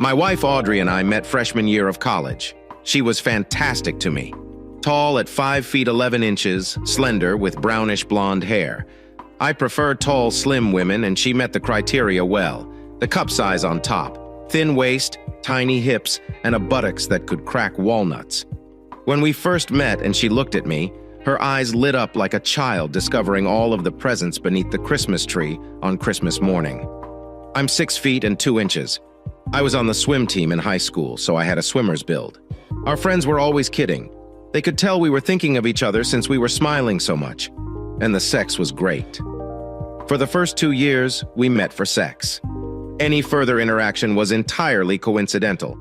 My wife Audrey and I met freshman year of college. She was fantastic to me. Tall at 5 feet 11 inches, slender with brownish blonde hair. I prefer tall, slim women, and she met the criteria well. The cup size on top, thin waist, tiny hips, and a buttocks that could crack walnuts. When we first met and she looked at me, her eyes lit up like a child discovering all of the presents beneath the Christmas tree on Christmas morning. I'm 6 feet and 2 inches. I was on the swim team in high school, so I had a swimmer's build. Our friends were always kidding. They could tell we were thinking of each other since we were smiling so much. And the sex was great. For the first 2 years, we met for sex. Any further interaction was entirely coincidental.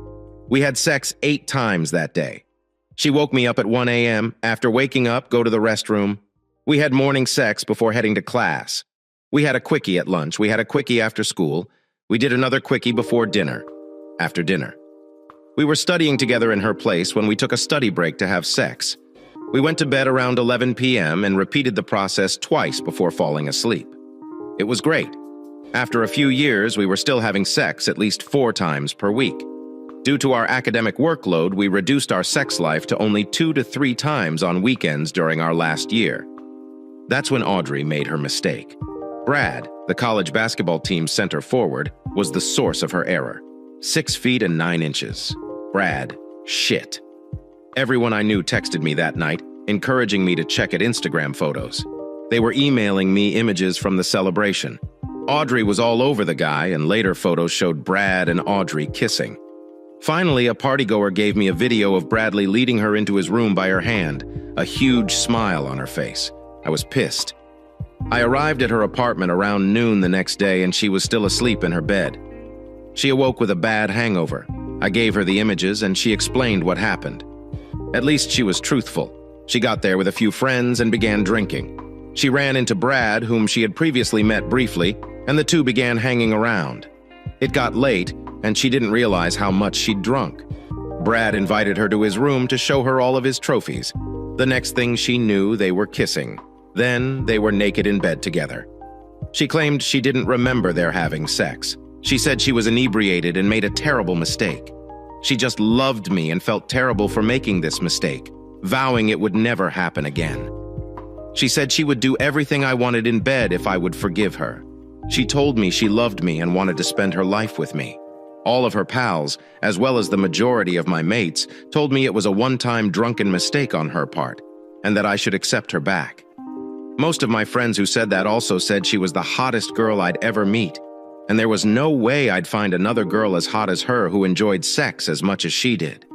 We had sex 8 times that day. She woke me up at 1 a.m. After waking up, go to the restroom. We had morning sex before heading to class. We had a quickie at lunch. We had a quickie after school. We did another quickie before dinner. After dinner. We were studying together in her place when we took a study break to have sex. We went to bed around 11 p.m. and repeated the process twice before falling asleep. It was great. After a few years, we were still having sex at least 4 times per week. Due to our academic workload, we reduced our sex life to only 2 to 3 times on weekends during our last year. That's when Audrey made her mistake. Brad, the college basketball team's center forward, was the source of her error. 6 feet and 9 inches. Brad, shit. Everyone I knew texted me that night, encouraging me to check at Instagram photos. They were emailing me images from the celebration. Audrey was all over the guy, and later photos showed Brad and Audrey kissing. Finally, a partygoer gave me a video of Bradley leading her into his room by her hand, a huge smile on her face. I was pissed. I arrived at her apartment around noon the next day, and she was still asleep in her bed. She awoke with a bad hangover. I gave her the images, and she explained what happened. At least she was truthful. She got there with a few friends and began drinking. She ran into Brad, whom she had previously met briefly, and the two began hanging around. It got late, and she didn't realize how much she'd drunk. Brad invited her to his room to show her all of his trophies. The next thing she knew, they were kissing. Then they were naked in bed together. She claimed she didn't remember their having sex. She said she was inebriated and made a terrible mistake. She just loved me and felt terrible for making this mistake, vowing it would never happen again. She said she would do everything I wanted in bed if I would forgive her. She told me she loved me and wanted to spend her life with me. All of her pals, as well as the majority of my mates, told me it was a one-time drunken mistake on her part, and that I should accept her back. Most of my friends who said that also said she was the hottest girl I'd ever meet, and there was no way I'd find another girl as hot as her who enjoyed sex as much as she did.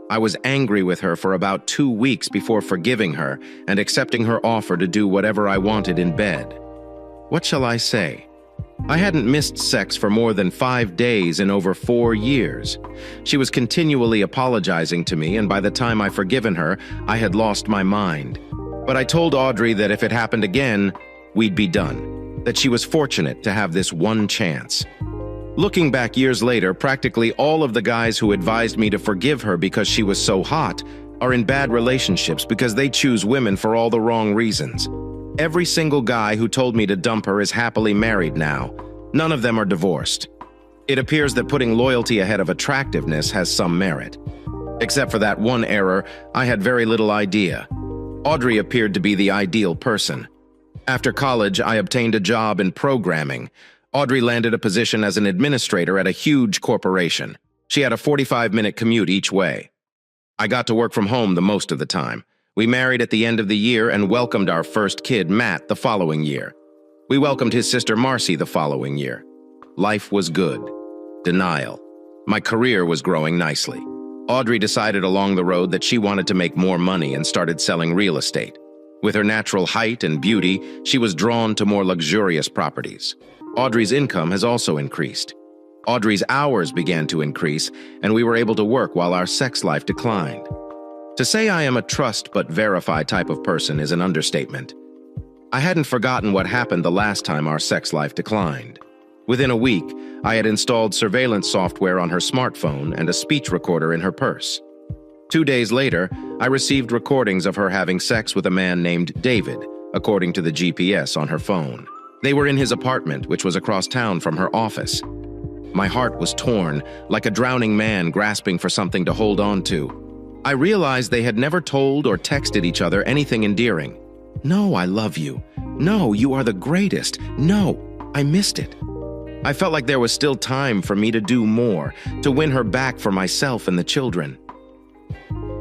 I was angry with her for about 2 weeks before forgiving her and accepting her offer to do whatever I wanted in bed. What shall I say? I hadn't missed sex for more than 5 days in over 4 years. She was continually apologizing to me, and by the time I'd forgiven her, I had lost my mind. But I told Audrey that if it happened again, we'd be done, that she was fortunate to have this one chance. Looking back years later, practically all of the guys who advised me to forgive her because she was so hot are in bad relationships because they choose women for all the wrong reasons. Every single guy who told me to dump her is happily married now. None of them are divorced. It appears that putting loyalty ahead of attractiveness has some merit. Except for that one error, I had very little idea. Audrey appeared to be the ideal person. After college, I obtained a job in programming. Audrey landed a position as an administrator at a huge corporation. She had a 45-minute commute each way. I got to work from home the most of the time. We married at the end of the year and welcomed our first kid, Matt, the following year. We welcomed his sister, Marcy, the following year. Life was good. Denial. My career was growing nicely. Audrey decided along the road that she wanted to make more money and started selling real estate. With her natural height and beauty, she was drawn to more luxurious properties. Audrey's income has also increased. Audrey's hours began to increase, and we were able to work while our sex life declined. To say I am a trust but verify type of person is an understatement. I hadn't forgotten what happened the last time our sex life declined. Within a week, I had installed surveillance software on her smartphone and a speech recorder in her purse. 2 days later, I received recordings of her having sex with a man named David, according to the GPS on her phone. They were in his apartment, which was across town from her office. My heart was torn, like a drowning man grasping for something to hold on to. I realized they had never told or texted each other anything endearing. "No, I love you. No, you are the greatest. No, I missed it." I felt like there was still time for me to do more, to win her back for myself and the children.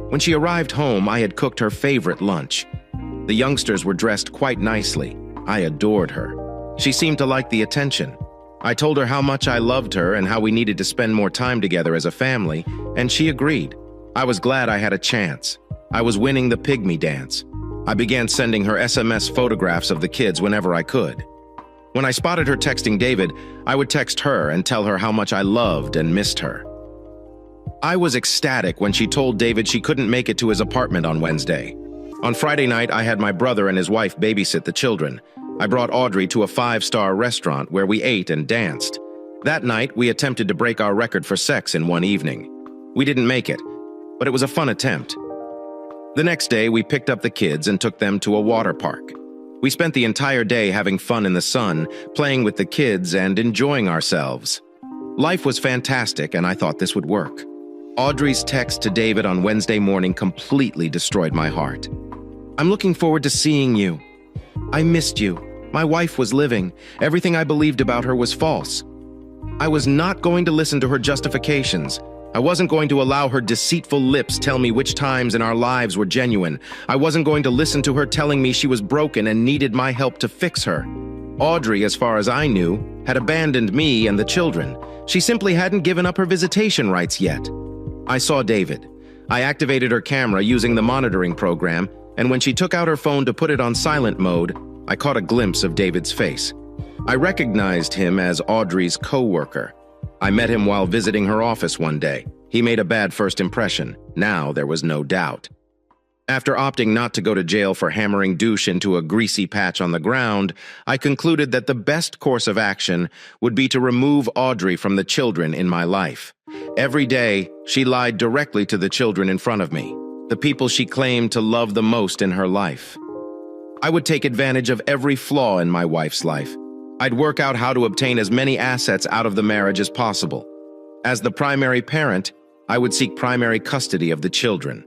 When she arrived home, I had cooked her favorite lunch. The youngsters were dressed quite nicely. I adored her. She seemed to like the attention. I told her how much I loved her and how we needed to spend more time together as a family, and she agreed. I was glad I had a chance. I was winning the pygmy dance. I began sending her SMS photographs of the kids whenever I could. When I spotted her texting David, I would text her and tell her how much I loved and missed her. I was ecstatic when she told David she couldn't make it to his apartment on Wednesday. On Friday night, I had my brother and his wife babysit the children. I brought Audrey to a 5-star restaurant where we ate and danced. That night, we attempted to break our record for sex in one evening. We didn't make it, but it was a fun attempt. The next day, we picked up the kids and took them to a water park. We spent the entire day having fun in the sun, playing with the kids and enjoying ourselves. Life was fantastic, and I thought this would work. Audrey's text to David on Wednesday morning completely destroyed my heart. "I'm looking forward to seeing you. I missed you. My wife was living. Everything I believed about her was false. I was not going to listen to her justifications. I wasn't going to allow her deceitful lips tell me which times in our lives were genuine. I wasn't going to listen to her telling me she was broken and needed my help to fix her. Audrey, as far as I knew, had abandoned me and the children. She simply hadn't given up her visitation rights yet." I saw David. I activated her camera using the monitoring program, and when she took out her phone to put it on silent mode, I caught a glimpse of David's face. I recognized him as Audrey's co-worker. I met him while visiting her office one day. He made a bad first impression. Now there was no doubt. After opting not to go to jail for hammering douche into a greasy patch on the ground, I concluded that the best course of action would be to remove Audrey from the children in my life. Every day, she lied directly to the children in front of me, the people she claimed to love the most in her life. I would take advantage of every flaw in my wife's life. I'd work out how to obtain as many assets out of the marriage as possible. As the primary parent, I would seek primary custody of the children.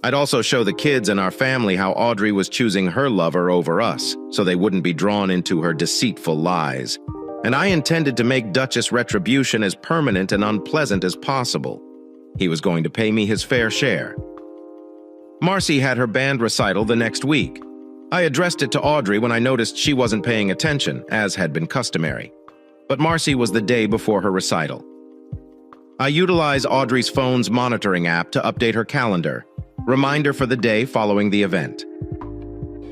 I'd also show the kids and our family how Audrey was choosing her lover over us, so they wouldn't be drawn into her deceitful lies. And I intended to make Duchess' retribution as permanent and unpleasant as possible. He was going to pay me his fair share. Marcy had her band recital the next week. I addressed it to Audrey when I noticed she wasn't paying attention, as had been customary. But Marcy was the day before her recital. I utilize Audrey's phone's monitoring app to update her calendar, remind her for the day following the event.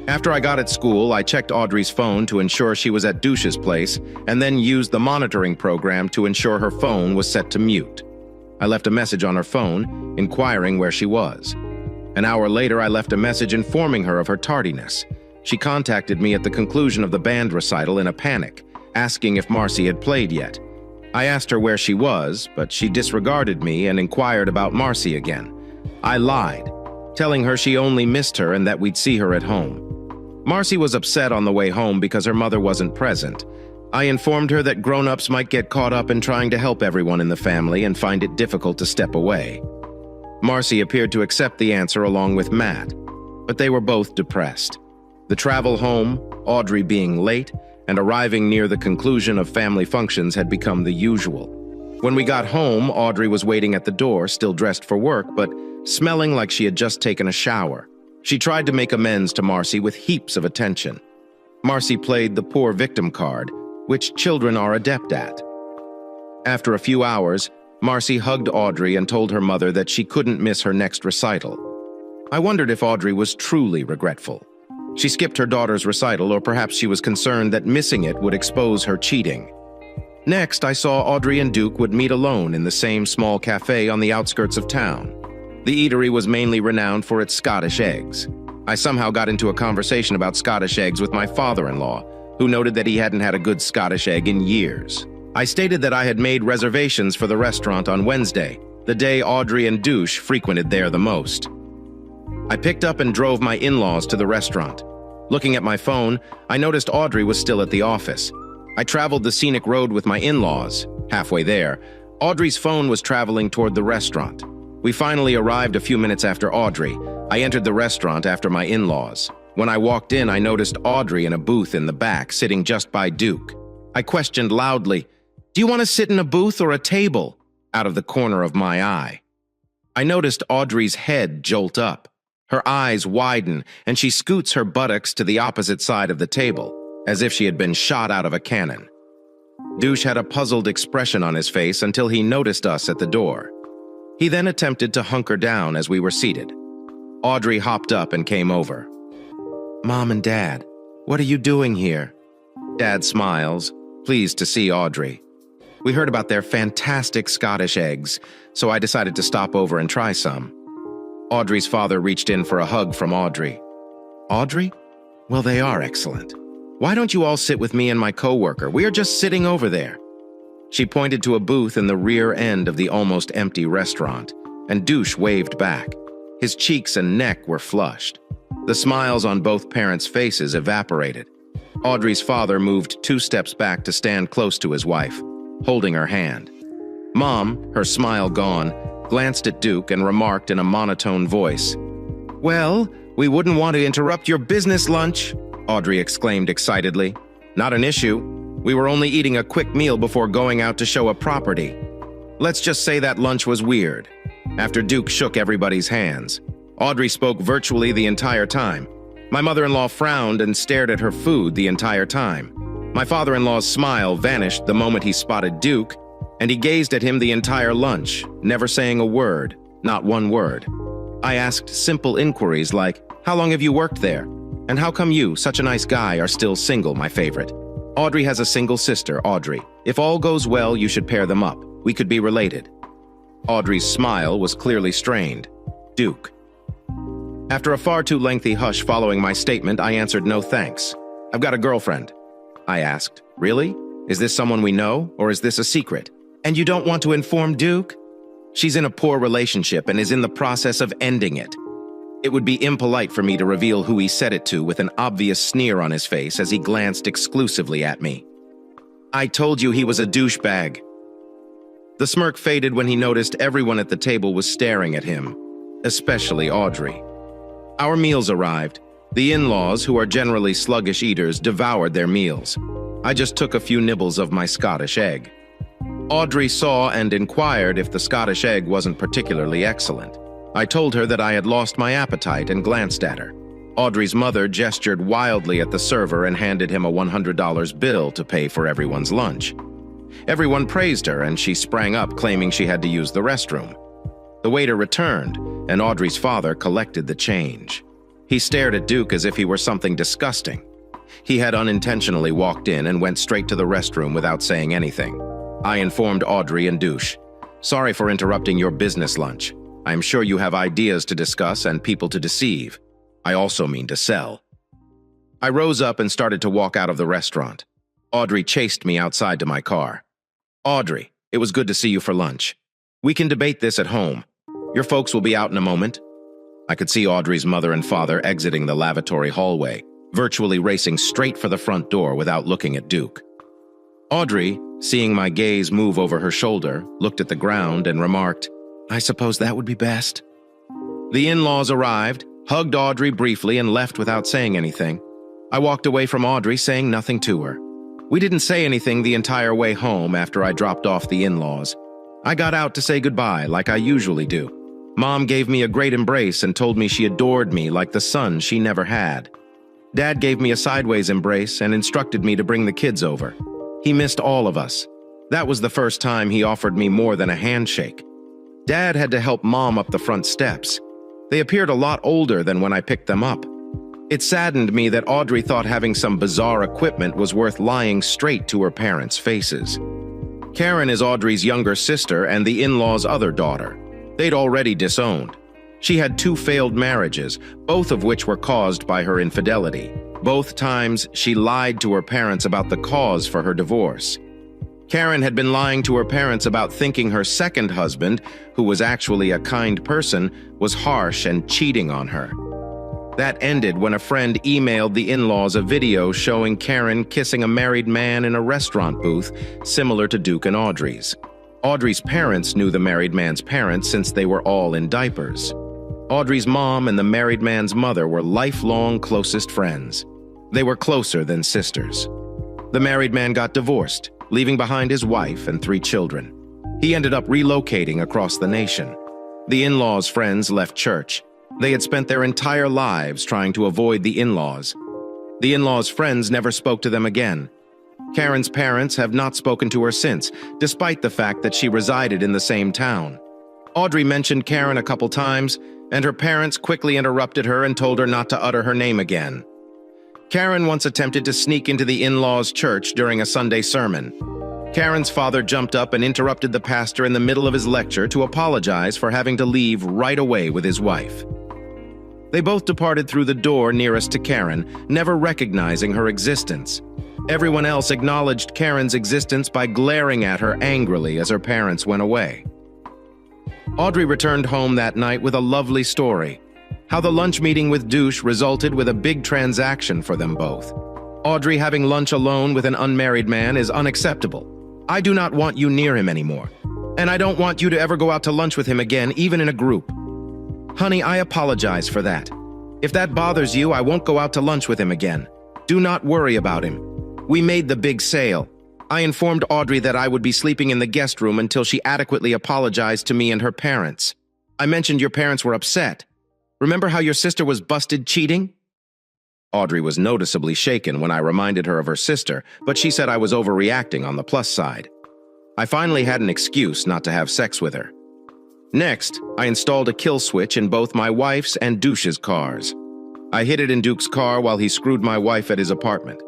After I got at school, I checked Audrey's phone to ensure she was at Douche's place, and then used the monitoring program to ensure her phone was set to mute. I left a message on her phone, inquiring where she was. An hour later, I left a message informing her of her tardiness. She contacted me at the conclusion of the band recital in a panic, asking if Marcy had played yet. I asked her where she was, but she disregarded me and inquired about Marcy again. I lied, telling her she only missed her and that we'd see her at home. Marcy was upset on the way home because her mother wasn't present. I informed her that grown-ups might get caught up in trying to help everyone in the family and find it difficult to step away. Marcy appeared to accept the answer along with Matt, but they were both depressed. The travel home, Audrey being late, and arriving near the conclusion of family functions had become the usual. When we got home, Audrey was waiting at the door, still dressed for work, but smelling like she had just taken a shower. She tried to make amends to Marcy with heaps of attention. Marcy played the poor victim card, which children are adept at. After a few hours, Marcy hugged Audrey and told her mother that she couldn't miss her next recital. I wondered if Audrey was truly regretful. She skipped her daughter's recital, or perhaps she was concerned that missing it would expose her cheating. Next, I saw Audrey and Duke would meet alone in the same small cafe on the outskirts of town. The eatery was mainly renowned for its Scottish eggs. I somehow got into a conversation about Scottish eggs with my father-in-law, who noted that he hadn't had a good Scottish egg in years. I stated that I had made reservations for the restaurant on Wednesday, the day Audrey and Douche frequented there the most. I picked up and drove my in-laws to the restaurant. Looking at my phone, I noticed Audrey was still at the office. I traveled the scenic road with my in-laws, Halfway there, Audrey's phone was traveling toward the restaurant. We finally arrived a few minutes after Audrey. I entered the restaurant after my in-laws. When I walked in, I noticed Audrey in a booth in the back, sitting just by Duke. I questioned loudly, "Do you want to sit in a booth or a table?" out of the corner of my eye. I noticed Audrey's head jolt up. Her eyes widen, and she scoots her buttocks to the opposite side of the table, as if she had been shot out of a cannon. Douche had a puzzled expression on his face until he noticed us at the door. He then attempted to hunker down as we were seated. Audrey hopped up and came over. "Mom and Dad, what are you doing here?" Dad smiles, pleased to see Audrey. "We heard about their fantastic Scottish eggs, so I decided to stop over and try some." Audrey's father reached in for a hug from Audrey. "Audrey? Well, they are excellent. Why don't you all sit with me and my coworker? We are just sitting over there." She pointed to a booth in the rear end of the almost empty restaurant, and Douche waved back. His cheeks and neck were flushed. The smiles on both parents' faces evaporated. Audrey's father moved 2 steps back to stand close to his wife, holding her hand. Mom, her smile gone, glanced at Duke and remarked in a monotone voice, "Well, we wouldn't want to interrupt your business lunch," Audrey exclaimed excitedly. "Not an issue. We were only eating a quick meal before going out to show a property. Let's just say that lunch was weird." After Duke shook everybody's hands, Audrey spoke virtually the entire time. My mother-in-law frowned and stared at her food the entire time. My father-in-law's smile vanished the moment he spotted Duke, and he gazed at him the entire lunch, never saying a word, not one word. I asked simple inquiries like, "How long have you worked there? And how come you, such a nice guy, are still single, my favorite?" "Audrey has a single sister, Audrey. If all goes well, you should pair them up. We could be related." Audrey's smile was clearly strained. "Duke." After a far too lengthy hush following my statement, I answered no thanks. "I've got a girlfriend." I asked, "Really? Is this someone we know, or is this a secret? And you don't want to inform Duke?" "She's in a poor relationship and is in the process of ending it." It would be impolite for me to reveal who he said it to with an obvious sneer on his face as he glanced exclusively at me. "I told you he was a douchebag." The smirk faded when he noticed everyone at the table was staring at him, especially Audrey. Our meals arrived. The in-laws, who are generally sluggish eaters, devoured their meals. I just took a few nibbles of my Scottish egg. Audrey saw and inquired if the Scottish egg wasn't particularly excellent. I told her that I had lost my appetite and glanced at her. Audrey's mother gestured wildly at the server and handed him a $100 bill to pay for everyone's lunch. Everyone praised her, and she sprang up, claiming she had to use the restroom. The waiter returned, and Audrey's father collected the change. He stared at Duke as if he were something disgusting. He had unintentionally walked in and went straight to the restroom without saying anything. I informed Audrey and Douche, "Sorry for interrupting your business lunch. I am sure you have ideas to discuss and people to deceive. I also mean to sell." I rose up and started to walk out of the restaurant. Audrey chased me outside to my car. "Audrey, it was good to see you for lunch. We can debate this at home. Your folks will be out in a moment." I could see Audrey's mother and father exiting the lavatory hallway, virtually racing straight for the front door without looking at Duke. Audrey, seeing my gaze move over her shoulder, looked at the ground and remarked, "I suppose that would be best." The in-laws arrived, hugged Audrey briefly, and left without saying anything. I walked away from Audrey, saying nothing to her. We didn't say anything the entire way home after I dropped off the in-laws. I got out to say goodbye like I usually do. Mom gave me a great embrace and told me she adored me like the son she never had. Dad gave me a sideways embrace and instructed me to bring the kids over. He missed all of us. That was the first time he offered me more than a handshake. Dad had to help Mom up the front steps. They appeared a lot older than when I picked them up. It saddened me that Audrey thought having some bizarre equipment was worth lying straight to her parents' faces. Karen is Audrey's younger sister and the in-laws' other daughter. They'd already disowned. She had 2 failed marriages, both of which were caused by her infidelity. Both times, she lied to her parents about the cause for her divorce. Karen had been lying to her parents about thinking her second husband, who was actually a kind person, was harsh and cheating on her. That ended when a friend emailed the in-laws a video showing Karen kissing a married man in a restaurant booth, similar to Duke and Audrey's. Audrey's parents knew the married man's parents since they were all in diapers. Audrey's mom and the married man's mother were lifelong closest friends. They were closer than sisters. The married man got divorced, leaving behind his wife and 3 children. He ended up relocating across the nation. The in-laws' friends left church. They had spent their entire lives trying to avoid the in-laws. The in-laws' friends never spoke to them again. Karen's parents have not spoken to her since, despite the fact that she resided in the same town. Audrey mentioned Karen a couple times, and her parents quickly interrupted her and told her not to utter her name again. Karen once attempted to sneak into the in-laws' church during a Sunday sermon. Karen's father jumped up and interrupted the pastor in the middle of his lecture to apologize for having to leave right away with his wife. They both departed through the door nearest to Karen, never recognizing her existence. Everyone else acknowledged Karen's existence by glaring at her angrily as her parents went away. Audrey returned home that night with a lovely story. How the lunch meeting with Douche resulted with a big transaction for them both. Audrey having lunch alone with an unmarried man is unacceptable. I do not want you near him anymore. And I don't want you to ever go out to lunch with him again, even in a group. Honey, I apologize for that. If that bothers you, I won't go out to lunch with him again. Do not worry about him. We made the big sale. I informed Audrey that I would be sleeping in the guest room until she adequately apologized to me and her parents. I mentioned your parents were upset. Remember how your sister was busted cheating? Audrey was noticeably shaken when I reminded her of her sister, but she said I was overreacting on the plus side. I finally had an excuse not to have sex with her. Next, I installed a kill switch in both my wife's and Douche's cars. I hid it in Duke's car while he screwed my wife at his apartment.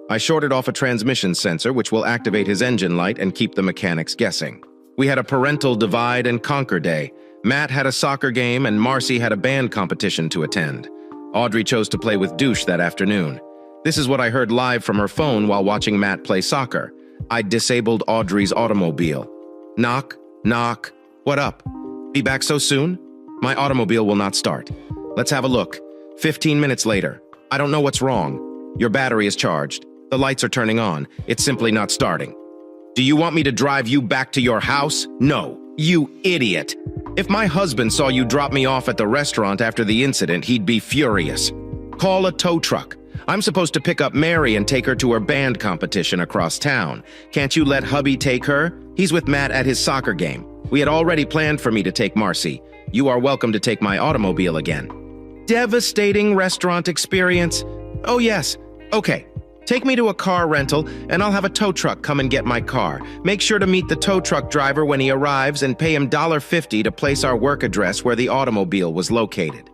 I shorted off a transmission sensor which will activate his engine light and keep the mechanics guessing. We had a parental divide and conquer day. Matt had a soccer game and Marcy had a band competition to attend. Audrey chose to play with Douche that afternoon. This is what I heard live from her phone while watching Matt play soccer. I disabled Audrey's automobile. Knock, knock. What up? Be back so soon? My automobile will not start. Let's have a look. 15 minutes later. I don't know what's wrong. Your battery is charged. The lights are turning on. It's simply not starting. Do you want me to drive you back to your house? No, you idiot. If my husband saw you drop me off at the restaurant after the incident, he'd be furious. Call a tow truck. I'm supposed to pick up Mary and take her to her band competition across town. Can't you let hubby take her? He's with Matt at his soccer game. We had already planned for me to take Marcy. You are welcome to take my automobile again. Devastating restaurant experience. Oh yes, okay. Take me to a car rental, and I'll have a tow truck come and get my car. Make sure to meet the tow truck driver when he arrives and pay him $1.50 to place our work address where the automobile was located.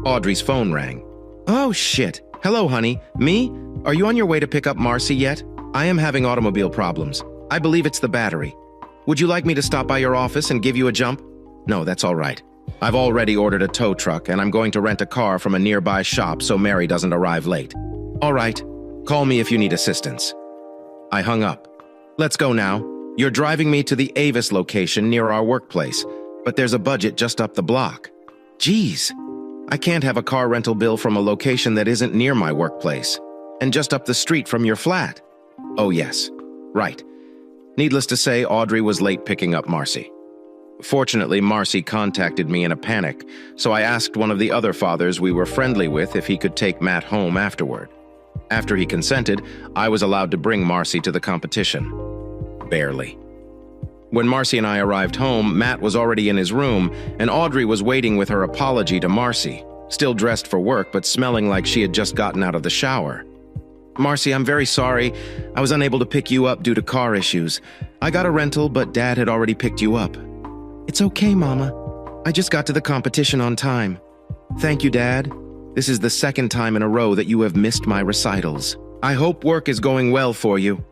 Audrey's phone rang. Oh shit. Hello, honey. Me? Are you on your way to pick up Marcy yet? I am having automobile problems. I believe it's the battery. Would you like me to stop by your office and give you a jump? No, that's all right. I've already ordered a tow truck, and I'm going to rent a car from a nearby shop so Mary doesn't arrive late. All right. Call me if you need assistance. I hung up. Let's go now. You're driving me to the Avis location near our workplace, but there's a budget just up the block. Geez, I can't have a car rental bill from a location that isn't near my workplace, and just up the street from your flat. Oh yes, right. Needless to say, Audrey was late picking up Marcy. Fortunately, Marcy contacted me in a panic, so I asked one of the other fathers we were friendly with if he could take Matt home afterward. After he consented, I was allowed to bring Marcy to the competition. Barely. When Marcy and I arrived home, Matt was already in his room, and Audrey was waiting with her apology to Marcy, still dressed for work but smelling like she had just gotten out of the shower. Marcy, I'm very sorry. I was unable to pick you up due to car issues. I got a rental, but Dad had already picked you up. It's okay, Mama. I just got to the competition on time. Thank you, Dad. This is the second time in a row that you have missed my recitals. I hope work is going well for you.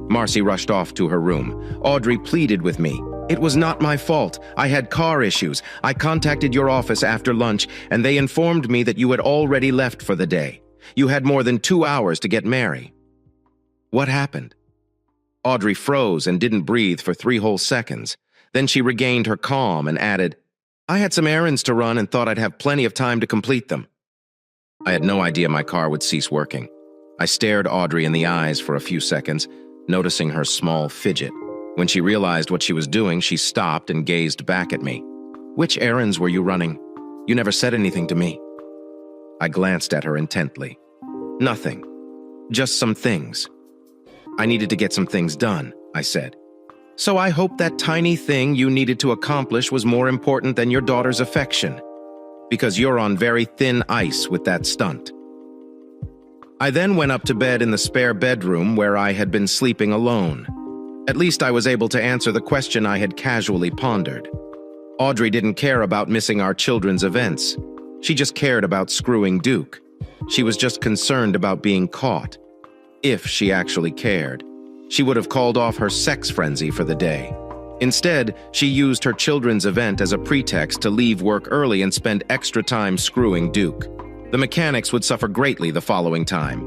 Marcy rushed off to her room. Audrey pleaded with me. It was not my fault. I had car issues. I contacted your office after lunch, and they informed me that you had already left for the day. You had more than 2 hours to get Mary. What happened? Audrey froze and didn't breathe for 3 whole seconds. Then she regained her calm and added, I had some errands to run and thought I'd have plenty of time to complete them. I had no idea my car would cease working. I stared Audrey in the eyes for a few seconds, noticing her small fidget. When she realized what she was doing, she stopped and gazed back at me. "Which errands were you running? You never said anything to me." I glanced at her intently. "Nothing. Just some things. I needed to get some things done," I said. "So I hope that tiny thing you needed to accomplish was more important than your daughter's affection, because you're on very thin ice with that stunt." I then went up to bed in the spare bedroom where I had been sleeping alone. At least I was able to answer the question I had casually pondered. Audrey didn't care about missing our children's events. She just cared about screwing Duke. She was just concerned about being caught. If she actually cared, she would have called off her sex frenzy for the day. Instead, she used her children's event as a pretext to leave work early and spend extra time screwing Duke. The mechanics would suffer greatly the following time.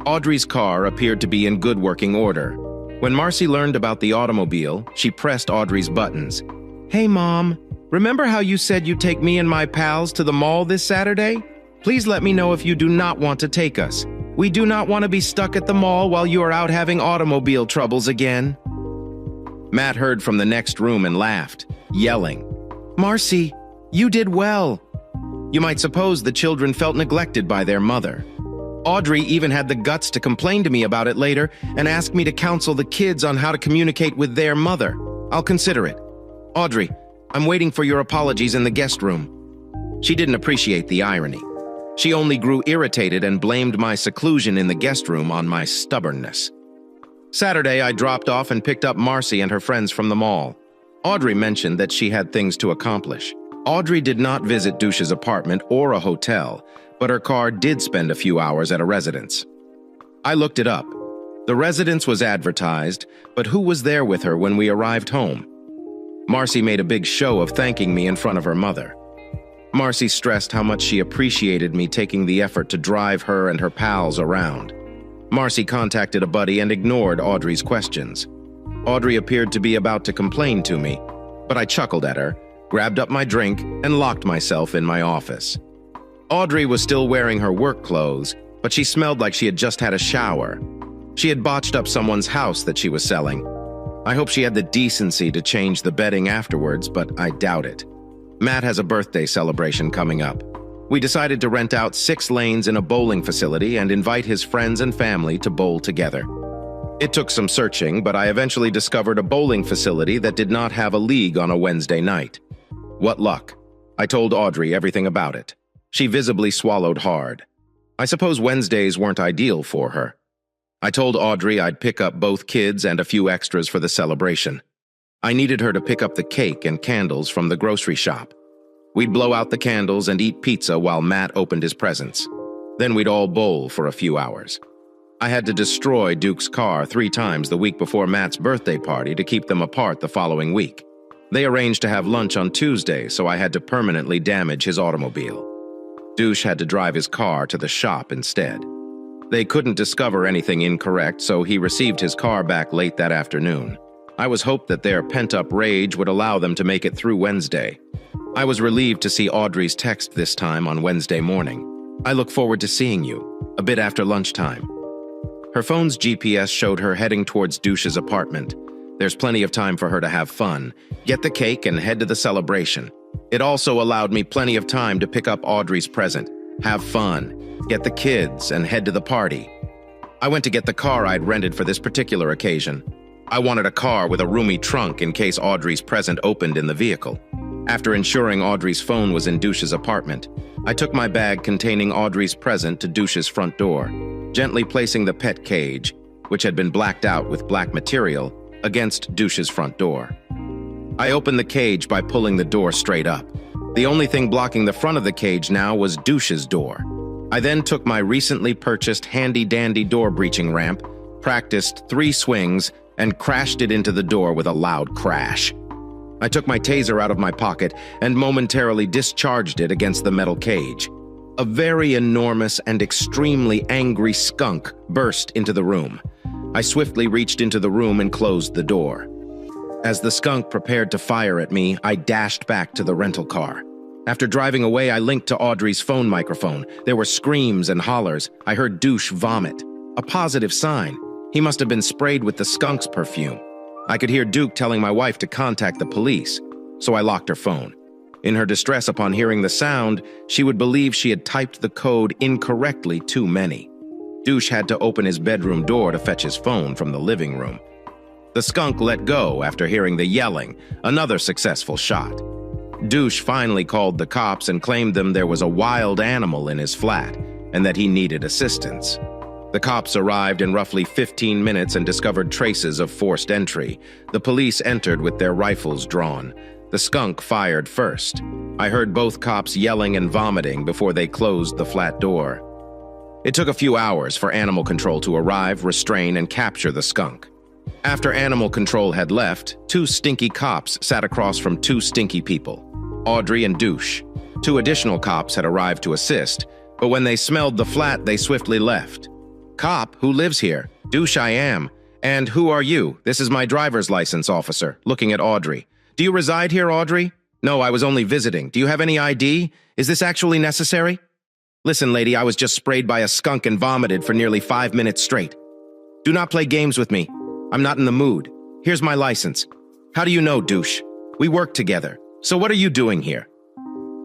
Audrey's car appeared to be in good working order. When Marcy learned about the automobile, she pressed Audrey's buttons. "Hey, Mom, remember how you said you'd take me and my pals to the mall this Saturday? Please let me know if you do not want to take us. We do not want to be stuck at the mall while you are out having automobile troubles again." Matt heard from the next room and laughed, yelling, "Marcy, you did well." You might suppose the children felt neglected by their mother. Audrey even had the guts to complain to me about it later and ask me to counsel the kids on how to communicate with their mother. I'll consider it. Audrey, I'm waiting for your apologies in the guest room. She didn't appreciate the irony. She only grew irritated and blamed my seclusion in the guest room on my stubbornness. Saturday, I dropped off and picked up Marcy and her friends from the mall. Audrey mentioned that she had things to accomplish. Audrey did not visit Douche's apartment or a hotel, but her car did spend a few hours at a residence. I looked it up. The residence was advertised, but who was there with her when we arrived home? Marcy made a big show of thanking me in front of her mother. Marcy stressed how much she appreciated me taking the effort to drive her and her pals around. Marcy contacted a buddy and ignored Audrey's questions. Audrey appeared to be about to complain to me, but I chuckled at her, grabbed up my drink, and locked myself in my office. Audrey was still wearing her work clothes, but she smelled like she had just had a shower. She had botched up someone's house that she was selling. I hope she had the decency to change the bedding afterwards, but I doubt it. Matt has a birthday celebration coming up. We decided to rent out 6 lanes in a bowling facility and invite his friends and family to bowl together. It took some searching, but I eventually discovered a bowling facility that did not have a league on a Wednesday night. What luck. I told Audrey everything about it. She visibly swallowed hard. I suppose Wednesdays weren't ideal for her. I told Audrey I'd pick up both kids and a few extras for the celebration. I needed her to pick up the cake and candles from the grocery shop. We'd blow out the candles and eat pizza while Matt opened his presents. Then we'd all bowl for a few hours. I had to destroy Duke's car 3 times the week before Matt's birthday party to keep them apart the following week. They arranged to have lunch on Tuesday, so I had to permanently damage his automobile. Douche had to drive his car to the shop instead. They couldn't discover anything incorrect, so he received his car back late that afternoon. I was hoped that their pent-up rage would allow them to make it through Wednesday. I was relieved to see Audrey's text this time on Wednesday morning. "I look forward to seeing you, a bit after lunchtime." Her phone's GPS showed her heading towards Douche's apartment. There's plenty of time for her to have fun, get the cake, and head to the celebration. It also allowed me plenty of time to pick up Audrey's present, have fun, get the kids, and head to the party. I went to get the car I'd rented for this particular occasion. I wanted a car with a roomy trunk in case Audrey's present opened in the vehicle. After ensuring Audrey's phone was in Douche's apartment, I took my bag containing Audrey's present to Douche's front door, gently placing the pet cage, which had been blacked out with black material, against Douche's front door. I opened the cage by pulling the door straight up. The only thing blocking the front of the cage now was Douche's door. I then took my recently purchased handy-dandy door breaching ramp, practiced 3 swings, and crashed it into the door with a loud crash. I took my taser out of my pocket and momentarily discharged it against the metal cage. A very enormous and extremely angry skunk burst into the room. I swiftly reached into the room and closed the door. As the skunk prepared to fire at me, I dashed back to the rental car. After driving away, I linked to Audrey's phone microphone. There were screams and hollers. I heard douche vomit. A positive sign. He must have been sprayed with the skunk's perfume. I could hear Duke telling my wife to contact the police, so I locked her phone. In her distress upon hearing the sound, she would believe she had typed the code incorrectly too many. Douche had to open his bedroom door to fetch his phone from the living room. The skunk let go after hearing the yelling, another successful shot. Douche finally called the cops and claimed them there was a wild animal in his flat and that he needed assistance. The cops arrived in roughly 15 minutes and discovered traces of forced entry. The police entered with their rifles drawn. The skunk fired first. I heard both cops yelling and vomiting before they closed the flat door. It took a few hours for animal control to arrive, restrain, and capture the skunk. After animal control had left, 2 stinky cops sat across from 2 stinky people, Audrey and Douche. 2 additional cops had arrived to assist, but when they smelled the flat, they swiftly left. Cop, who lives here? Douche, I am. And who are you? This is my driver's license officer, looking at Audrey. Do you reside here, Audrey? No, I was only visiting. Do you have any ID? Is this actually necessary? Listen, lady, I was just sprayed by a skunk and vomited for nearly 5 minutes straight. Do not play games with me. I'm not in the mood. Here's my license. How do you know, Douche? We work together. So what are you doing here?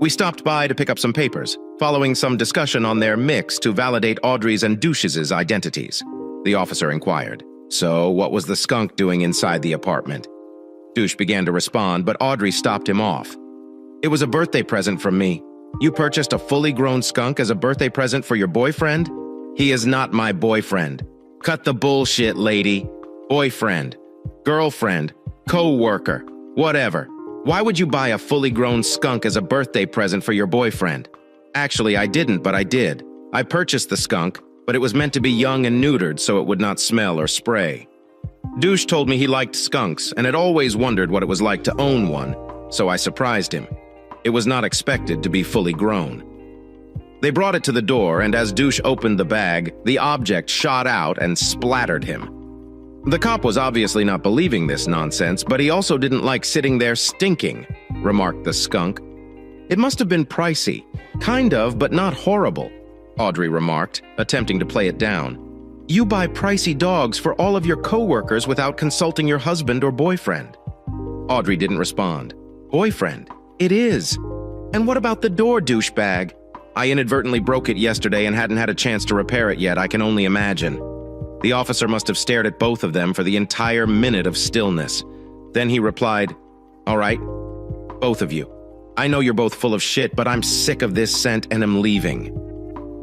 We stopped by to pick up some papers, following some discussion on their mix to validate Audrey's and Douche's identities. The officer inquired. So what was the skunk doing inside the apartment? Douche began to respond, but Audrey stopped him off. It was a birthday present from me. You purchased a fully grown skunk as a birthday present for your boyfriend? He is not my boyfriend. Cut the bullshit, lady. Boyfriend, girlfriend, co-worker, whatever. Why would you buy a fully grown skunk as a birthday present for your boyfriend? Actually, I didn't, but I did. I purchased the skunk, but it was meant to be young and neutered so it would not smell or spray. Douche told me he liked skunks and had always wondered what it was like to own one, so I surprised him. It was not expected to be fully grown. They brought it to the door, and as Douche opened the bag, the object shot out and splattered him. The cop was obviously not believing this nonsense, but he also didn't like sitting there stinking, remarked the skunk. It must have been pricey. Kind of, but not horrible, Audrey remarked, attempting to play it down. You buy pricey dogs for all of your co-workers without consulting your husband or boyfriend. Audrey didn't respond. Boyfriend? It is. And what about the door, douchebag? I inadvertently broke it yesterday and hadn't had a chance to repair it yet, I can only imagine. The officer must have stared at both of them for the entire minute of stillness. Then he replied, All right, both of you. I know you're both full of shit, but I'm sick of this scent and am leaving.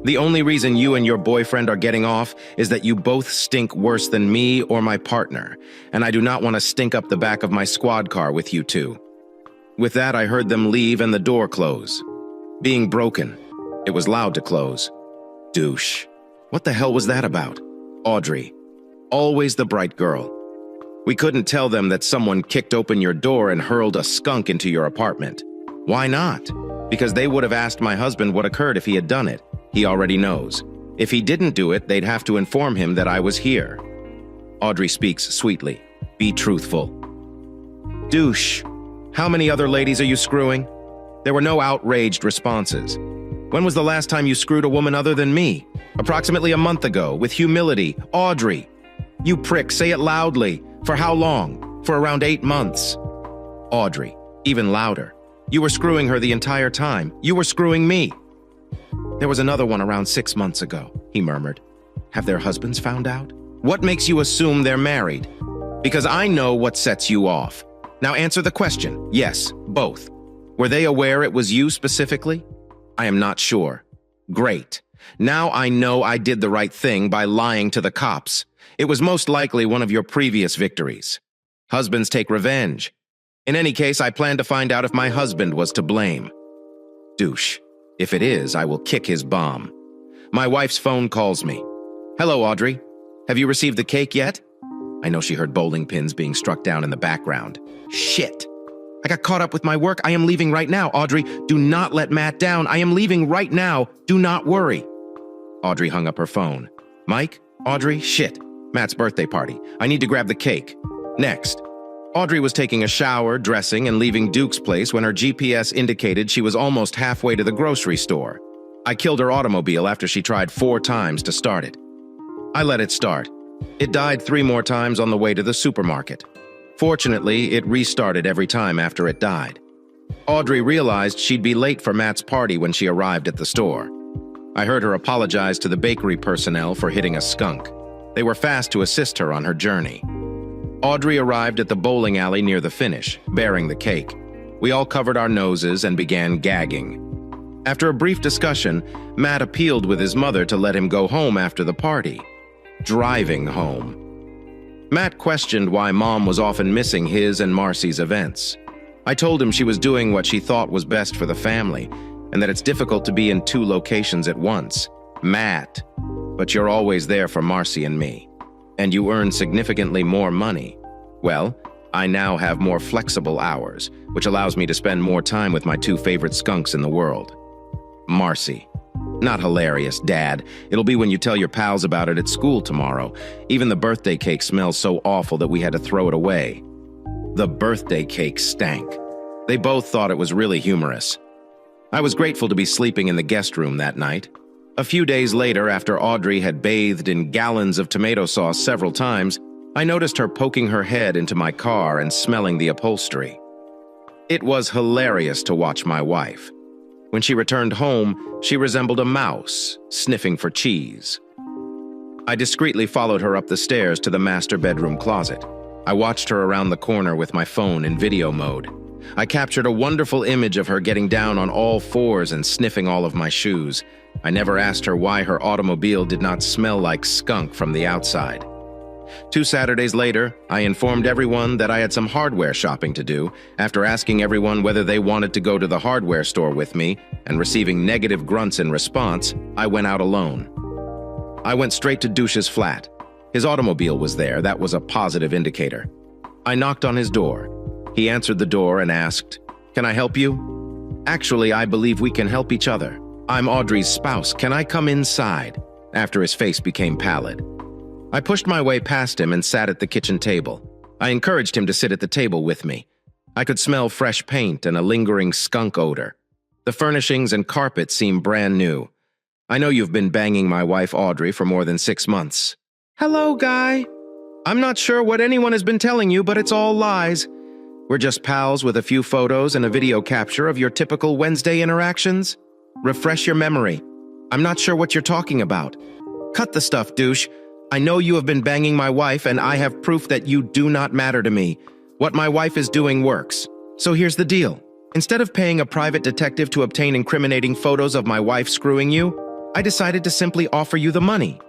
The only reason you and your boyfriend are getting off is that you both stink worse than me or my partner, and I do not want to stink up the back of my squad car with you two. With that, I heard them leave and the door close. Being broken, it was loud to close. Douche. What the hell was that about? Audrey. Always the bright girl. We couldn't tell them that someone kicked open your door and hurled a skunk into your apartment. Why not? Because they would have asked my husband what occurred if he had done it. He already knows. If he didn't do it, they'd have to inform him that I was here. Audrey speaks sweetly. Be truthful. Douche. How many other ladies are you screwing? There were no outraged responses. When was the last time you screwed a woman other than me? Approximately a month ago, with humility. Audrey. You prick, say it loudly. For how long? For around 8 months. Audrey. Even louder. You were screwing her the entire time. You were screwing me. There was another one around 6 months ago, he murmured. Have their husbands found out? What makes you assume they're married? Because I know what sets you off. Now answer the question. Yes, both. Were they aware it was you specifically? I am not sure. Great. Now I know I did the right thing by lying to the cops. It was most likely one of your previous victories. Husbands take revenge. In any case, I plan to find out if my husband was to blame. Douche. If it is, I will kick his bomb. My wife's phone calls me. Hello, Audrey. Have you received the cake yet? I know she heard bowling pins being struck down in the background. Shit. I got caught up with my work. I am leaving right now. Audrey, do not let Matt down. I am leaving right now. Do not worry. Audrey hung up her phone. Mike? Audrey? Shit. Matt's birthday party. I need to grab the cake. Next. Audrey was taking a shower, dressing, and leaving Duke's place when her GPS indicated she was almost halfway to the grocery store. I killed her automobile after she tried 4 times to start it. I let it start. It died 3 more times on the way to the supermarket. Fortunately, it restarted every time after it died. Audrey realized she'd be late for Matt's party when she arrived at the store. I heard her apologize to the bakery personnel for hitting a skunk. They were fast to assist her on her journey. Audrey arrived at the bowling alley near the finish, bearing the cake. We all covered our noses and began gagging. After a brief discussion, Matt appealed with his mother to let him go home after the party. Driving home. Matt questioned why Mom was often missing his and Marcy's events. I told him she was doing what she thought was best for the family, and that it's difficult to be in 2 locations at once. Matt, but you're always there for Marcy and me. And you earn significantly more money. Well, I now have more flexible hours, which allows me to spend more time with my 2 favorite skunks in the world. Marcy. Not hilarious, Dad. It'll be when you tell your pals about it at school tomorrow. Even the birthday cake smells so awful that we had to throw it away. The birthday cake stank. They both thought it was really humorous. I was grateful to be sleeping in the guest room that night. A few days later, after Audrey had bathed in gallons of tomato sauce several times, I noticed her poking her head into my car and smelling the upholstery. It was hilarious to watch my wife. When she returned home, she resembled a mouse, sniffing for cheese. I discreetly followed her up the stairs to the master bedroom closet. I watched her around the corner with my phone in video mode. I captured a wonderful image of her getting down on all 4s and sniffing all of my shoes. I never asked her why her automobile did not smell like skunk from the outside. 2 Saturdays later, I informed everyone that I had some hardware shopping to do. After asking everyone whether they wanted to go to the hardware store with me and receiving negative grunts in response, I went out alone. I went straight to Douche's flat. His automobile was there. That was a positive indicator. I knocked on his door. He answered the door and asked, "Can I help you?" "Actually, I believe we can help each other. I'm Audrey's spouse. Can I come inside?" After his face became pallid. I pushed my way past him and sat at the kitchen table. I encouraged him to sit at the table with me. I could smell fresh paint and a lingering skunk odor. The furnishings and carpet seemed brand new. "I know you've been banging my wife Audrey for more than 6 months." "Hello, guy. I'm not sure what anyone has been telling you, but it's all lies. We're just pals with a few photos and a video capture of your typical Wednesday interactions. Refresh your memory. I'm not sure what you're talking about. Cut the stuff, douche. I know you have been banging my wife, and I have proof that you do not matter to me. What my wife is doing works. So here's the deal. Instead of paying a private detective to obtain incriminating photos of my wife screwing you, I decided to simply offer you the money.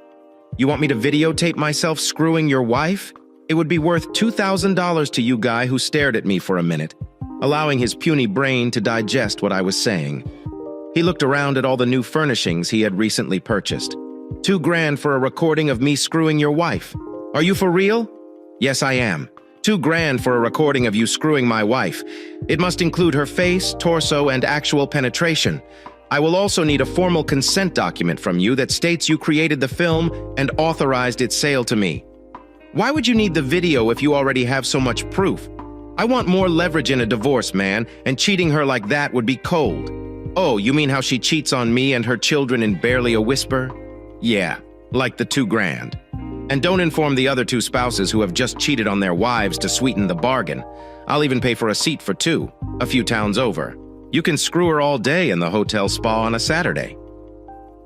You want me to videotape myself screwing your wife? It would be worth $2,000 to you, guy who stared at me for a minute, allowing his puny brain to digest what I was saying. He looked around at all the new furnishings he had recently purchased. $2,000 for a recording of me screwing your wife. Are you for real? Yes, I am. $2,000 for a recording of you screwing my wife. It must include her face, torso, and actual penetration. I will also need a formal consent document from you that states you created the film and authorized its sale to me. Why would you need the video if you already have so much proof? I want more leverage in a divorce, man, and cheating her like that would be cold. Oh, you mean how she cheats on me and her children in barely a whisper? Yeah, like the $2,000. And don't inform the other 2 spouses who have just cheated on their wives to sweeten the bargain. I'll even pay for a seat for 2, a few towns over. You can screw her all day in the hotel spa on a Saturday.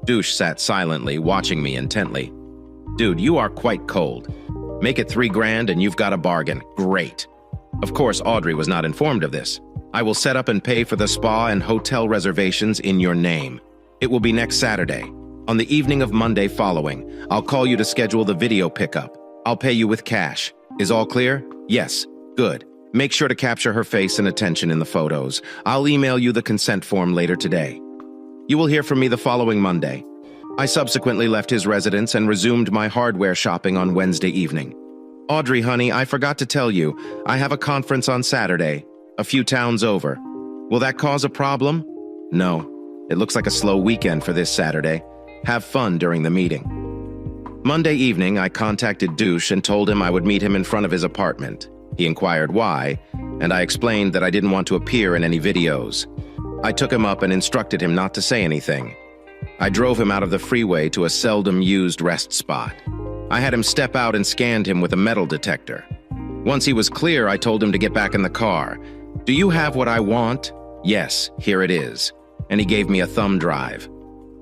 Douche sat silently, watching me intently. Dude, you are quite cold. Make it $3,000 and you've got a bargain. Great. Of course, Audrey was not informed of this. I will set up and pay for the spa and hotel reservations in your name. It will be next Saturday. On the evening of Monday following, I'll call you to schedule the video pickup. I'll pay you with cash. Is all clear? Yes. Good. Make sure to capture her face and attention in the photos. I'll email you the consent form later today. You will hear from me the following Monday. I subsequently left his residence and resumed my hardware shopping on Wednesday evening. Audrey, honey, I forgot to tell you, I have a conference on Saturday, a few towns over. Will that cause a problem? No. It looks like a slow weekend for this Saturday. Have fun during the meeting. Monday evening, I contacted Douche and told him I would meet him in front of his apartment. He inquired why, and I explained that I didn't want to appear in any videos. I took him up and instructed him not to say anything. I drove him out of the freeway to a seldom-used rest spot. I had him step out and scanned him with a metal detector. Once he was clear, I told him to get back in the car. "Do you have what I want?" "Yes, here it is." And he gave me a thumb drive.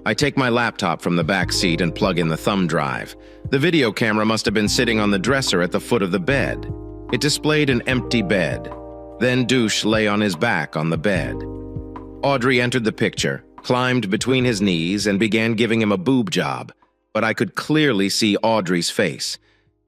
I take my laptop from the back seat and plug in the thumb drive. The video camera must have been sitting on the dresser at the foot of the bed. It displayed an empty bed. Then Douche lay on his back on the bed. Audrey entered the picture, climbed between his knees, and began giving him a boob job, but I could clearly see Audrey's face.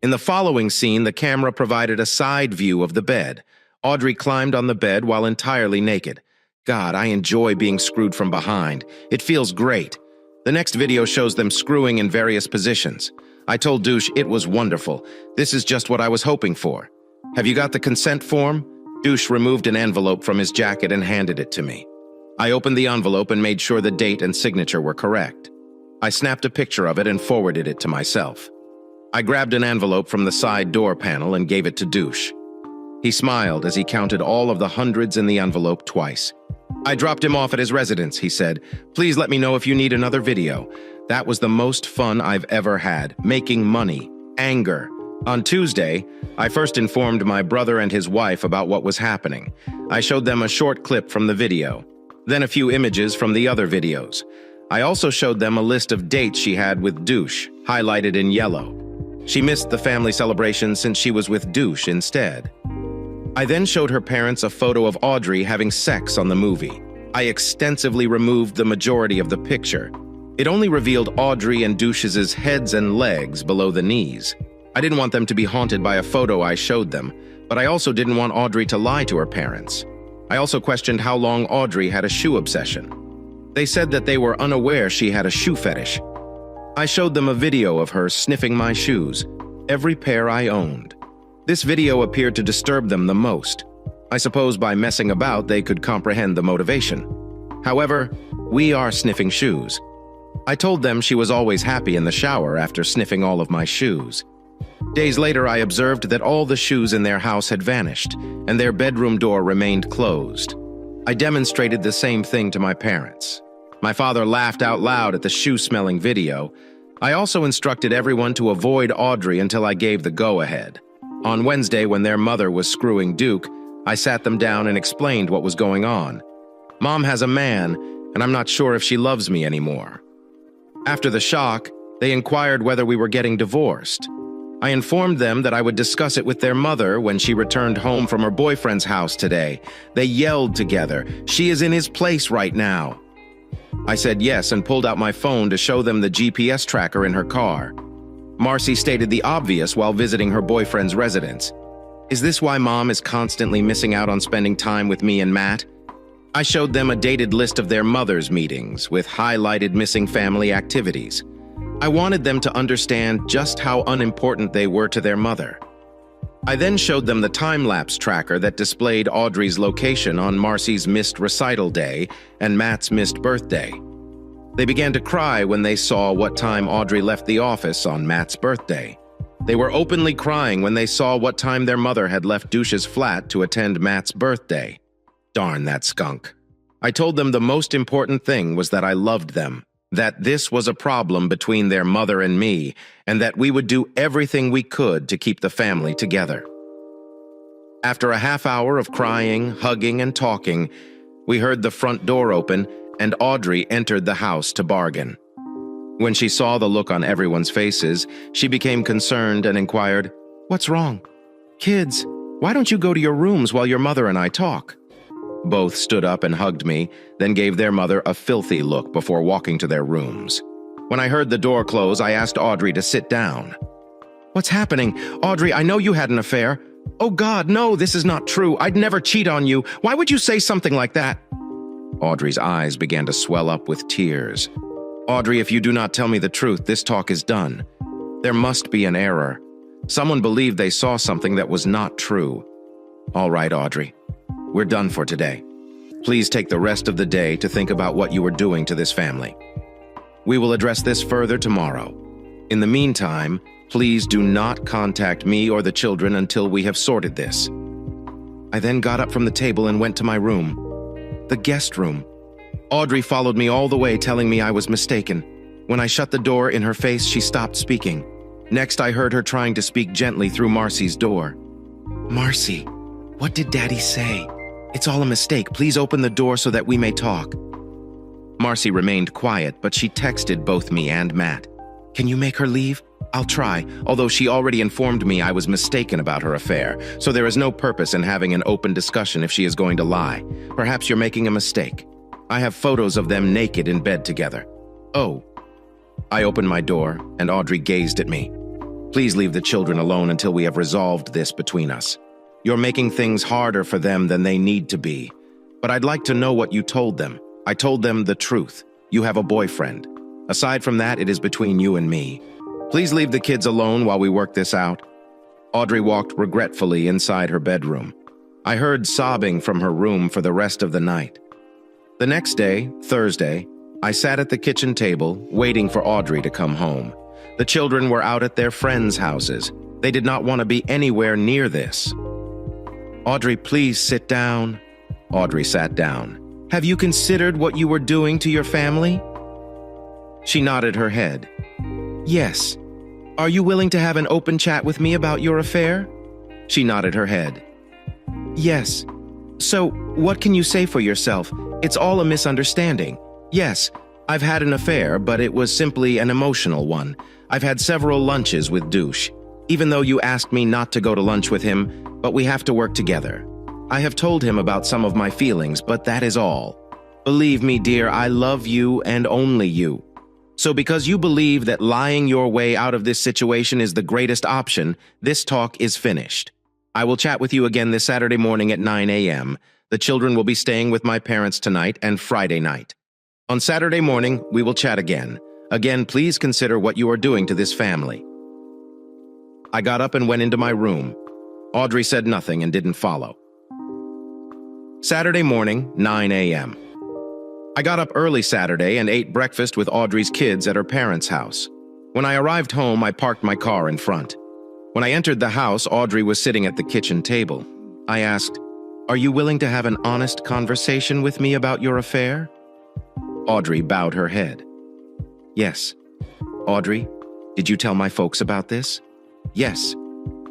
In the following scene, the camera provided a side view of the bed. Audrey climbed on the bed while entirely naked. God, I enjoy being screwed from behind. It feels great. The next video shows them screwing in various positions. I told Douche it was wonderful. This is just what I was hoping for. "Have you got the consent form?" Douche removed an envelope from his jacket and handed it to me. I opened the envelope and made sure the date and signature were correct. I snapped a picture of it and forwarded it to myself. I grabbed an envelope from the side door panel and gave it to Douche. He smiled as he counted all of the hundreds in the envelope twice. "I dropped him off at his residence," he said. "Please let me know if you need another video." That was the most fun I've ever had, making money, anger. On Tuesday, I first informed my brother and his wife about what was happening. I showed them a short clip from the video, then a few images from the other videos. I also showed them a list of dates she had with Douche, highlighted in yellow. She missed the family celebration since she was with Douche instead. I then showed her parents a photo of Audrey having sex on the movie. I extensively removed the majority of the picture. It only revealed Audrey and Douche's heads and legs below the knees. I didn't want them to be haunted by a photo I showed them, but I also didn't want Audrey to lie to her parents. I also questioned how long Audrey had a shoe obsession. They said that they were unaware she had a shoe fetish. I showed them a video of her sniffing my shoes, every pair I owned. This video appeared to disturb them the most. I suppose by messing about they could comprehend the motivation. However, we are sniffing shoes. I told them she was always happy in the shower after sniffing all of my shoes. Days later, I observed that all the shoes in their house had vanished, and their bedroom door remained closed. I demonstrated the same thing to my parents. My father laughed out loud at the shoe-smelling video. I also instructed everyone to avoid Audrey until I gave the go-ahead. On Wednesday, when their mother was screwing Duke, I sat them down and explained what was going on. "Mom has a man, and I'm not sure if she loves me anymore." After the shock, they inquired whether we were getting divorced. I informed them that I would discuss it with their mother when she returned home from her boyfriend's house today. They yelled together, "She is in his place right now." I said yes and pulled out my phone to show them the GPS tracker in her car. Marcy stated the obvious while visiting her boyfriend's residence. "Is this why Mom is constantly missing out on spending time with me and Matt?" I showed them a dated list of their mother's meetings with highlighted missing family activities. I wanted them to understand just how unimportant they were to their mother. I then showed them the time-lapse tracker that displayed Audrey's location on Marcy's missed recital day and Matt's missed birthday. They began to cry when they saw what time Audrey left the office on Matt's birthday. They were openly crying when they saw what time their mother had left Douche's flat to attend Matt's birthday. Darn that skunk. I told them the most important thing was that I loved them, that this was a problem between their mother and me, and that we would do everything we could to keep the family together. After a half hour of crying, hugging, and talking, we heard the front door open and Audrey entered the house to bargain. When she saw the look on everyone's faces, she became concerned and inquired, "What's wrong? Kids, why don't you go to your rooms while your mother and I talk?" Both stood up and hugged me, then gave their mother a filthy look before walking to their rooms. When I heard the door close, I asked Audrey to sit down. "What's happening? Audrey, I know you had an affair." "Oh God, no, this is not true. I'd never cheat on you. Why would you say something like that?" Audrey's eyes began to swell up with tears. "Audrey, if you do not tell me the truth, this talk is done. There must be an error. Someone believed they saw something that was not true." "All right, Audrey. We're done for today. Please take the rest of the day to think about what you were doing to this family. We will address this further tomorrow. In the meantime, please do not contact me or the children until we have sorted this." I then got up from the table and went to my room, the guest room. Audrey followed me all the way, telling me I was mistaken. When I shut the door in her face, she stopped speaking. Next, I heard her trying to speak gently through Marcy's door. "Marcy, what did Daddy say? It's all a mistake. Please open the door so that we may talk." Marcy remained quiet, but she texted both me and Matt. "Can you make her leave? I'll try," although she already informed me I was mistaken about her affair, so there is no purpose in having an open discussion if she is going to lie. Perhaps you're making a mistake. I have photos of them naked in bed together. Oh. I opened my door, and Audrey gazed at me. "Please leave the children alone until we have resolved this between us. You're making things harder for them than they need to be. But I'd like to know what you told them." I told them the truth. You have a boyfriend. Aside from that, it is between you and me. Please leave the kids alone while we work this out." Audrey walked regretfully inside her bedroom. I heard sobbing from her room for the rest of the night. The next day, Thursday, I sat at the kitchen table, waiting for Audrey to come home. The children were out at their friends' houses. They did not want to be anywhere near this. "Audrey, please sit down." Audrey sat down. "Have you considered what you were doing to your family?" She nodded her head. "Yes. Are you willing to have an open chat with me about your affair?" She nodded her head. "Yes. So, what can you say for yourself? It's all a misunderstanding. Yes, I've had an affair, but it was simply an emotional one. I've had several lunches with Douche, even though you asked me not to go to lunch with him, but we have to work together. I have told him about some of my feelings, but that is all. Believe me, dear, I love you and only you. So because you believe that lying your way out of this situation is the greatest option, this talk is finished. I will chat with you again this Saturday morning at 9 a.m. The children will be staying with my parents tonight and Friday night. On Saturday morning, we will chat again. Again, please consider what you are doing to this family." I got up and went into my room. Audrey said nothing and didn't follow. Saturday morning, 9 a.m. I got up early Saturday and ate breakfast with Audrey's kids at her parents' house. When I arrived home, I parked my car in front. When I entered the house, Audrey was sitting at the kitchen table. I asked, "Are you willing to have an honest conversation with me about your affair?" Audrey bowed her head. "Yes." "Audrey, did you tell my folks about this?" "Yes."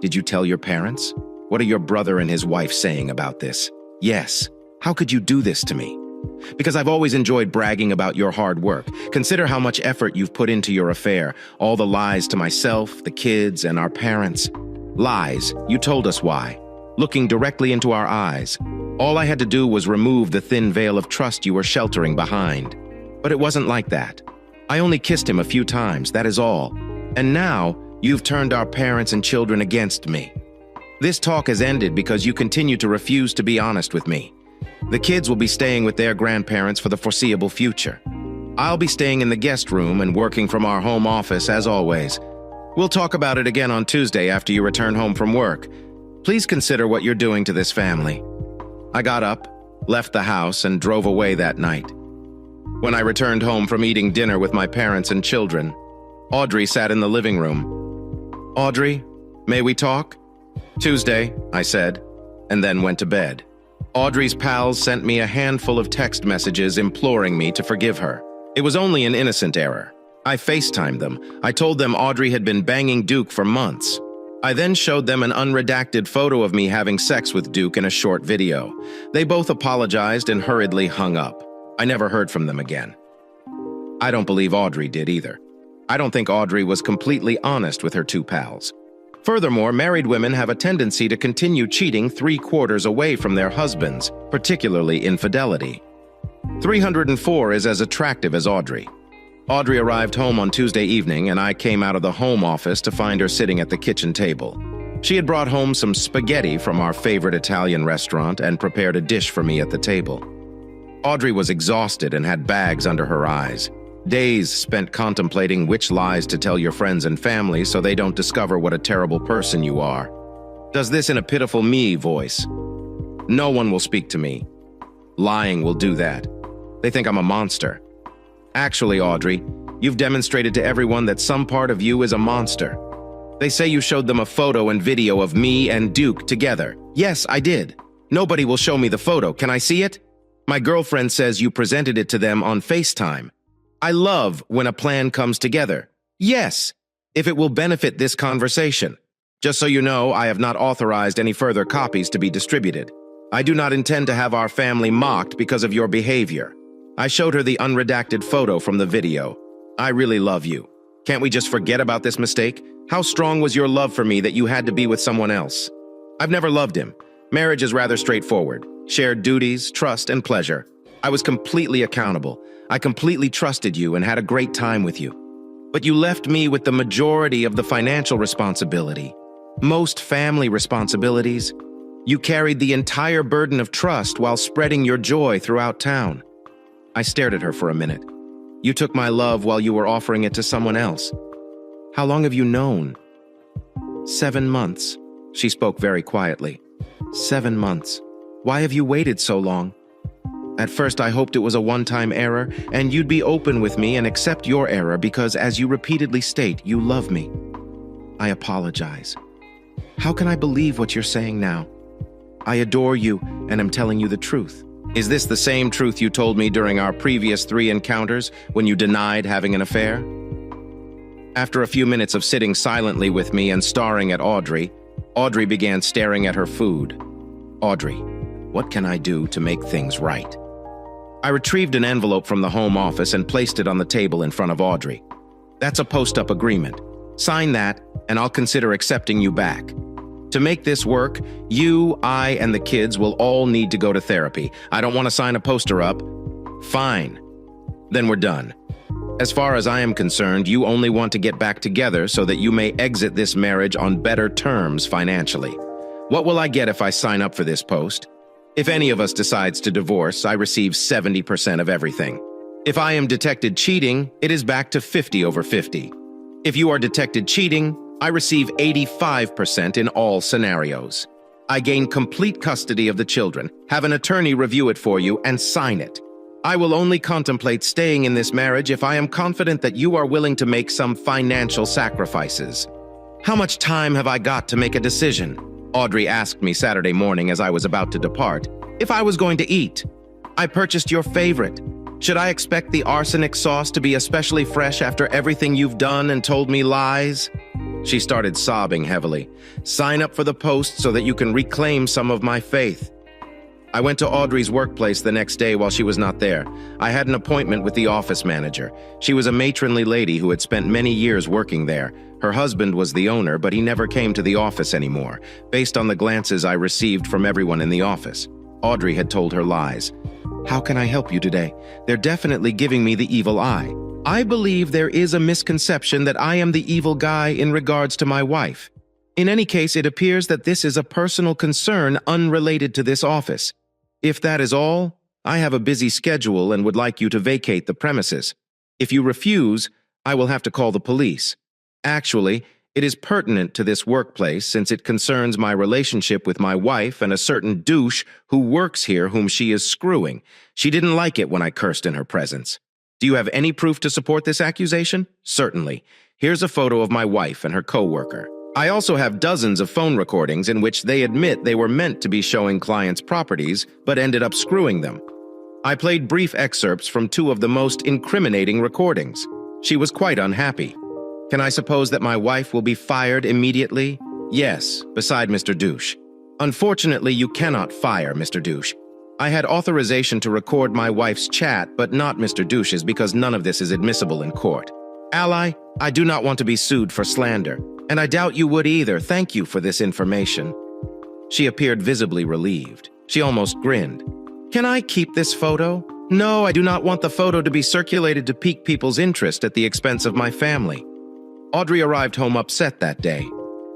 "Did you tell your parents? What are your brother and his wife saying about this?" "Yes." "How could you do this to me?" "Because I've always enjoyed bragging about your hard work. Consider how much effort you've put into your affair, all the lies to myself, the kids, and our parents. Lies, you told us why. Looking directly into our eyes. All I had to do was remove the thin veil of trust you were sheltering behind. But it wasn't like that. I only kissed him a few times, that is all. And now, you've turned our parents and children against me. This talk has ended because you continue to refuse to be honest with me. The kids will be staying with their grandparents for the foreseeable future. I'll be staying in the guest room and working from our home office as always. We'll talk about it again on Tuesday after you return home from work. Please consider what you're doing to this family." I got up, left the house, and drove away that night. When I returned home from eating dinner with my parents and children, Audrey sat in the living room. "Audrey, may we talk?" "Tuesday," I said, and then went to bed. Audrey's pals sent me a handful of text messages imploring me to forgive her. It was only an innocent error. I FaceTimed them. I told them Audrey had been banging Duke for months. I then showed them an unredacted photo of me having sex with Duke in a short video. They both apologized and hurriedly hung up. I never heard from them again. I don't believe Audrey did either. I don't think Audrey was completely honest with her two pals. Furthermore, married women have a tendency to continue cheating 3/4 away from their husbands, particularly infidelity. 304 is as attractive as Audrey. Audrey arrived home on Tuesday evening, and I came out of the home office to find her sitting at the kitchen table. She had brought home some spaghetti from our favorite Italian restaurant and prepared a dish for me at the table. Audrey was exhausted and had bags under her eyes. Days spent contemplating which lies to tell your friends and family so they don't discover what a terrible person you are. Does this in a pitiful me voice. No one will speak to me. Lying will do that. They think I'm a monster. Actually, Audrey, You've demonstrated to everyone that some part of you is a monster. They say you showed them a photo and video of me and Duke together. Yes, I did. Nobody will show me the photo. Can I see it? My girlfriend says you presented it to them on FaceTime. I love when a plan comes together. Yes, if it will benefit this conversation. Just so you know, I have not authorized any further copies to be distributed. I do not intend to have our family mocked because of your behavior. I showed her the unredacted photo from the video. I really love you. Can't we just forget about this mistake? How strong was your love for me that you had to be with someone else? I've never loved him. Marriage is rather straightforward. Shared duties, trust, and pleasure. I was completely accountable. I completely trusted you and had a great time with you. But you left me with the majority of the financial responsibility. Most family responsibilities. You carried the entire burden of trust while spreading your joy throughout town. I stared at her for a minute. You took my love while you were offering it to someone else. How long have you known? 7 months. She spoke very quietly. 7 months. Why have you waited so long? At first, I hoped it was a one-time error, and you'd be open with me and accept your error because, as you repeatedly state, you love me. I apologize. How can I believe what you're saying now? I adore you, and am telling you the truth. Is this the same truth you told me during our previous 3 encounters when you denied having an affair? After a few minutes of sitting silently with me and staring at Audrey began staring at her food. Audrey, what can I do to make things right? I retrieved an envelope from the home office and placed it on the table in front of Audrey. That's a post-up agreement. Sign that, and I'll consider accepting you back. To make this work, you, I, and the kids will all need to go to therapy. I don't want to sign a poster up. Fine. Then we're done. As far as I am concerned, you only want to get back together so that you may exit this marriage on better terms financially. What will I get if I sign up for this post? If any of us decides to divorce, I receive 70% of everything. If I am detected cheating, it is back to 50/50. If you are detected cheating, I receive 85% in all scenarios. I gain complete custody of the children, have an attorney review it for you, and sign it. I will only contemplate staying in this marriage if I am confident that you are willing to make some financial sacrifices. How much time have I got to make a decision? Audrey asked me Saturday morning as I was about to depart if I was going to eat. I purchased your favorite. Should I expect the arsenic sauce to be especially fresh after everything you've done and told me lies? She started sobbing heavily. Sign up for the post so that you can reclaim some of my faith. I went to Audrey's workplace the next day while she was not there. I had an appointment with the office manager. She was a matronly lady who had spent many years working there. Her husband was the owner, but he never came to the office anymore, based on the glances I received from everyone in the office. Audrey had told her lies. How can I help you today? They're definitely giving me the evil eye. I believe there is a misconception that I am the evil guy in regards to my wife. In any case, it appears that this is a personal concern unrelated to this office. If that is all, I have a busy schedule and would like you to vacate the premises. If you refuse, I will have to call the police. Actually, it is pertinent to this workplace since it concerns my relationship with my wife and a certain douche who works here whom she is screwing. She didn't like it when I cursed in her presence. Do you have any proof to support this accusation? Certainly. Here's a photo of my wife and her co-worker. I also have dozens of phone recordings in which they admit they were meant to be showing clients' properties, but ended up screwing them. I played brief excerpts from 2 of the most incriminating recordings. She was quite unhappy. Can I suppose that my wife will be fired immediately? Yes, beside Mr. Douche. Unfortunately, you cannot fire Mr. Douche. I had authorization to record my wife's chat, but not Mr. Douche's because none of this is admissible in court. Ally, I do not want to be sued for slander. And I doubt you would either. Thank you for this information. She appeared visibly relieved. She almost grinned. Can I keep this photo? No, I do not want the photo to be circulated to pique people's interest at the expense of my family. Audrey arrived home upset that day.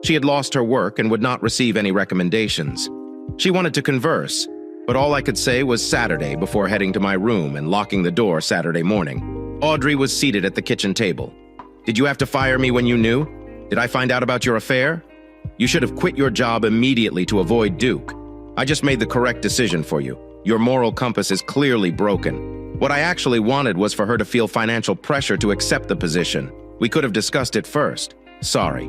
She had lost her work and would not receive any recommendations. She wanted to converse, but all I could say was Saturday before heading to my room and locking the door Saturday morning. Audrey was seated at the kitchen table. Did you have to fire me when you knew? Did I find out about your affair? You should have quit your job immediately to avoid Duke. I just made the correct decision for you. Your moral compass is clearly broken. What I actually wanted was for her to feel financial pressure to accept the position. We could have discussed it first. Sorry.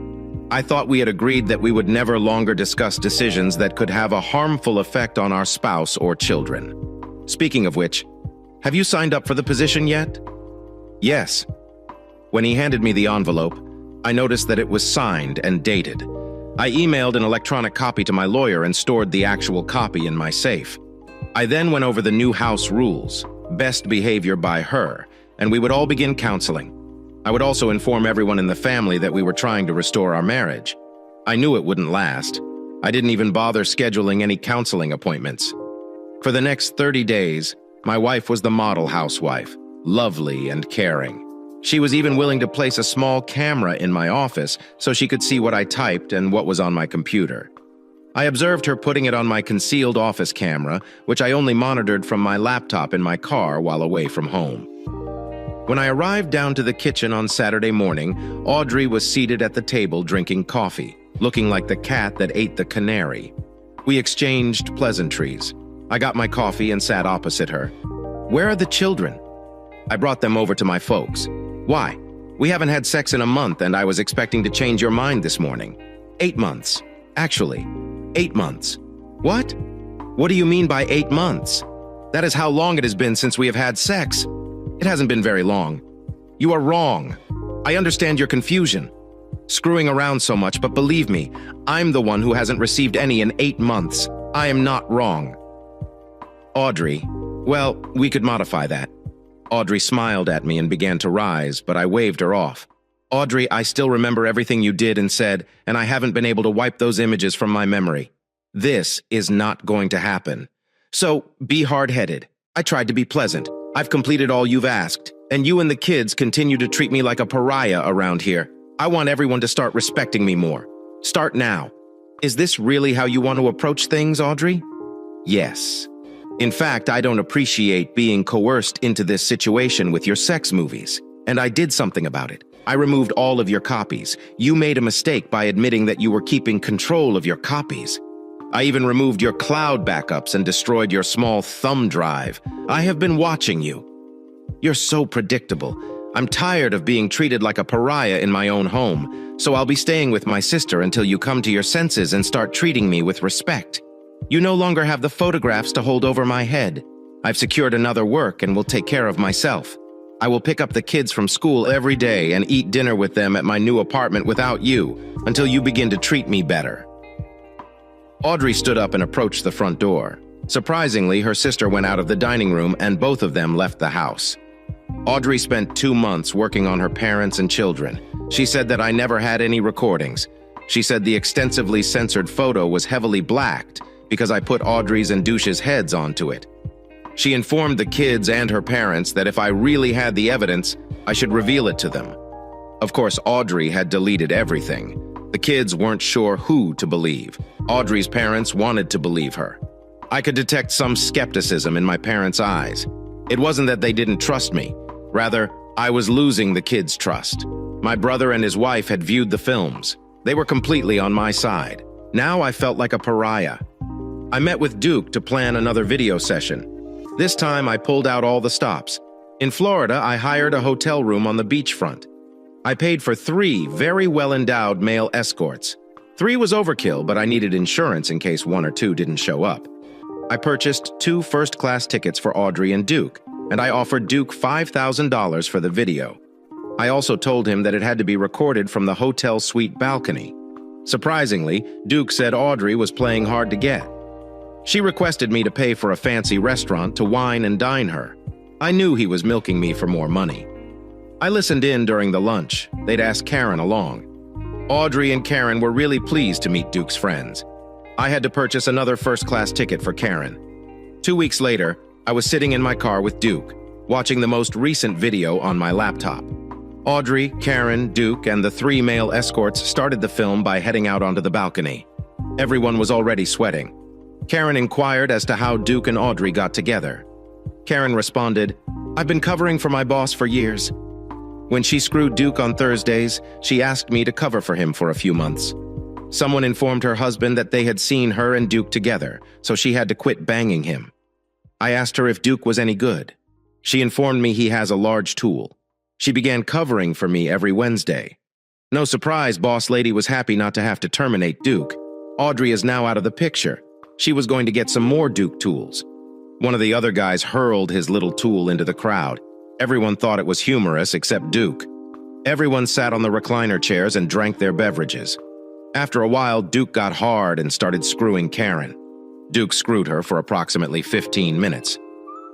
I thought we had agreed that we would never longer discuss decisions that could have a harmful effect on our spouse or children. Speaking of which, have you signed up for the position yet? Yes. When he handed me the envelope, I noticed that it was signed and dated. I emailed an electronic copy to my lawyer and stored the actual copy in my safe. I then went over the new house rules, best behavior by her, and we would all begin counseling. I would also inform everyone in the family that we were trying to restore our marriage. I knew it wouldn't last. I didn't even bother scheduling any counseling appointments. For the next 30 days, my wife was the model housewife, lovely and caring. She was even willing to place a small camera in my office so she could see what I typed and what was on my computer. I observed her putting it on my concealed office camera, which I only monitored from my laptop in my car while away from home. When I arrived down to the kitchen on Saturday morning, Audrey was seated at the table drinking coffee, looking like the cat that ate the canary. We exchanged pleasantries. I got my coffee and sat opposite her. "Where are the children?" "I brought them over to my folks." "Why?" "We haven't had sex in a month and I was expecting to change your mind this morning." 8 months. Actually, 8 months. "What? What do you mean by 8 months? That is how long it has been since we have had sex." "It hasn't been very long." "You are wrong. I understand your confusion. Screwing around so much, but believe me, I'm the one who hasn't received any in 8 months. I am not wrong." "Audrey, well, we could modify that." Audrey smiled at me and began to rise, but I waved her off. "Audrey, I still remember everything you did and said, and I haven't been able to wipe those images from my memory. This is not going to happen. So, be hard-headed. I tried to be pleasant. I've completed all you've asked, and you and the kids continue to treat me like a pariah around here. I want everyone to start respecting me more. Start now. Is this really how you want to approach things, Audrey?" "Yes. In fact, I don't appreciate being coerced into this situation with your sex movies, and I did something about it. I removed all of your copies. You made a mistake by admitting that you were keeping control of your copies. I even removed your cloud backups and destroyed your small thumb drive. I have been watching you. You're so predictable. I'm tired of being treated like a pariah in my own home, so I'll be staying with my sister until you come to your senses and start treating me with respect. You no longer have the photographs to hold over my head. I've secured another work and will take care of myself. I will pick up the kids from school every day and eat dinner with them at my new apartment without you until you begin to treat me better." Audrey stood up and approached the front door. Surprisingly, her sister went out of the dining room and both of them left the house. Audrey spent 2 months working on her parents and children. She said that I never had any recordings. She said the extensively censored photo was heavily blacked because I put Audrey's and Douche's heads onto it. She informed the kids and her parents that if I really had the evidence, I should reveal it to them. Of course, Audrey had deleted everything. The kids weren't sure who to believe. Audrey's parents wanted to believe her. I could detect some skepticism in my parents' eyes. It wasn't that they didn't trust me. Rather, I was losing the kids' trust. My brother and his wife had viewed the films. They were completely on my side. Now I felt like a pariah. I met with Duke to plan another video session. This time I pulled out all the stops. In Florida, I hired a hotel room on the beachfront. I paid for 3 very well-endowed male escorts. 3 was overkill, but I needed insurance in case 1 or 2 didn't show up. I purchased 2 first-class tickets for Audrey and Duke, and I offered Duke $5,000 for the video. I also told him that it had to be recorded from the hotel suite balcony. Surprisingly, Duke said Audrey was playing hard to get. She requested me to pay for a fancy restaurant to wine and dine her. I knew he was milking me for more money. I listened in during the lunch. They'd asked Karen along. Audrey and Karen were really pleased to meet Duke's friends. I had to purchase another first-class ticket for Karen. 2 weeks later, I was sitting in my car with Duke, watching the most recent video on my laptop. Audrey, Karen, Duke, and the 3 male escorts started the film by heading out onto the balcony. Everyone was already sweating. Karen inquired as to how Duke and Audrey got together. Karen responded, "I've been covering for my boss for years. When she screwed Duke on Thursdays, she asked me to cover for him for a few months. Someone informed her husband that they had seen her and Duke together, so she had to quit banging him. I asked her if Duke was any good. She informed me he has a large tool. She began covering for me every Wednesday. No surprise, boss lady was happy not to have to terminate Duke. Audrey is now out of the picture. She was going to get some more Duke tools. One of the other guys hurled his little tool into the crowd. Everyone thought it was humorous except Duke. Everyone sat on the recliner chairs and drank their beverages. After a while, Duke got hard and started screwing Karen. Duke screwed her for approximately 15 minutes.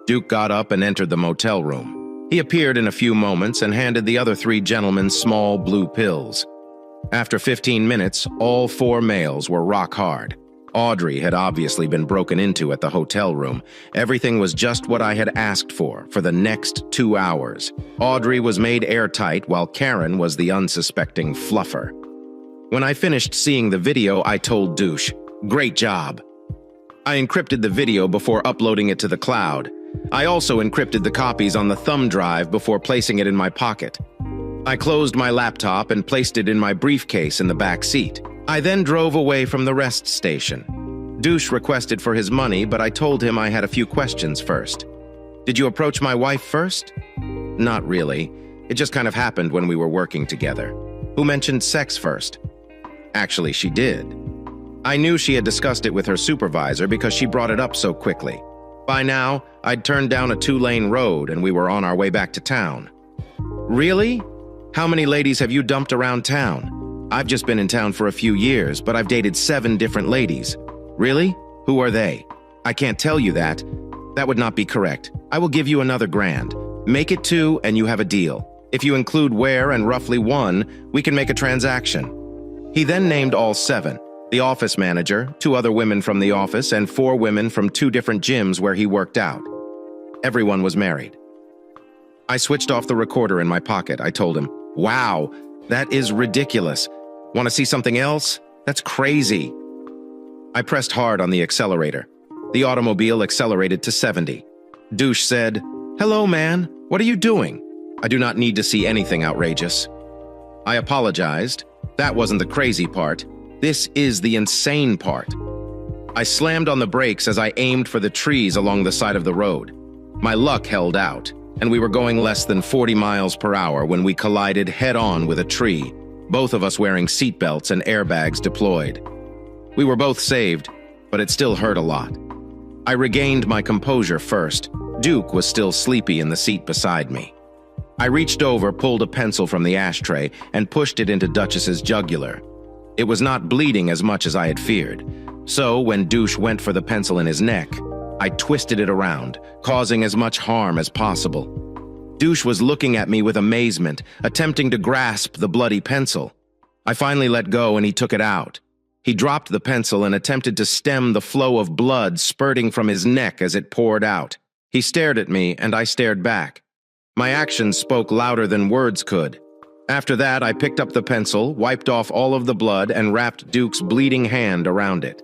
Duke got up and entered the motel room. He appeared in a few moments and handed the other 3 gentlemen small blue pills. After 15 minutes, all 4 males were rock hard. Audrey had obviously been broken into at the hotel room. Everything was just what I had asked for the next 2 hours. Audrey was made airtight while Karen was the unsuspecting fluffer. When I finished seeing the video, I told Douche, "Great job." I encrypted the video before uploading it to the cloud. I also encrypted the copies on the thumb drive before placing it in my pocket. I closed my laptop and placed it in my briefcase in the back seat. I then drove away from the rest station. Douche requested for his money, but I told him I had a few questions first. "Did you approach my wife first?" "Not really. It just kind of happened when we were working together." "Who mentioned sex first?" "Actually, she did. I knew she had discussed it with her supervisor because she brought it up so quickly. By now, I'd turned down a 2-lane road and we were on our way back to town." "Really? How many ladies have you dumped around town?" "I've just been in town for a few years, but I've dated 7 different ladies." "Really? Who are they?" "I can't tell you that. That would not be correct. I will give you another grand. Make it 2 and you have a deal. If you include Ware and roughly 1, we can make a transaction." He then named all 7. The office manager, 2 other women from the office, and 4 women from 2 different gyms where he worked out. Everyone was married. I switched off the recorder in my pocket. I told him, "Wow, that is ridiculous. Want to see something else? That's crazy." I pressed hard on the accelerator. The automobile accelerated to 70. Douche said, "Hello, man. What are you doing?" "I do not need to see anything outrageous." I apologized. That wasn't the crazy part. This is the insane part. I slammed on the brakes as I aimed for the trees along the side of the road. My luck held out, and we were going less than 40 miles per hour when we collided head-on with a tree, both of us wearing seatbelts and airbags deployed. We were both saved, but it still hurt a lot. I regained my composure first. Duke was still sleepy in the seat beside me. I reached over, pulled a pencil from the ashtray, and pushed it into Duchess's jugular. It was not bleeding as much as I had feared. So, when Douche went for the pencil in his neck, I twisted it around, causing as much harm as possible. Douche was looking at me with amazement, attempting to grasp the bloody pencil. I finally let go and he took it out. He dropped the pencil and attempted to stem the flow of blood spurting from his neck as it poured out. He stared at me and I stared back. My actions spoke louder than words could. After that, I picked up the pencil, wiped off all of the blood, and wrapped Duke's bleeding hand around it.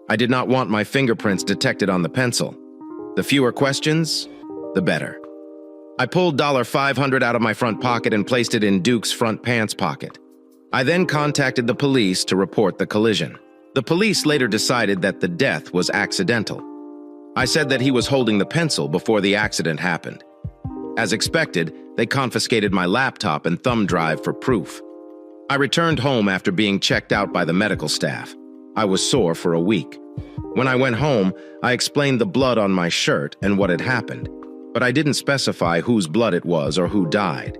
I did not want my fingerprints detected on the pencil. The fewer questions, the better. I pulled $500 out of my front pocket and placed it in Duke's front pants pocket. I then contacted the police to report the collision. The police later decided that the death was accidental. I said that he was holding the pencil before the accident happened. As expected, they confiscated my laptop and thumb drive for proof. I returned home after being checked out by the medical staff. I was sore for a week. When I went home, I explained the blood on my shirt and what had happened, but I didn't specify whose blood it was or who died.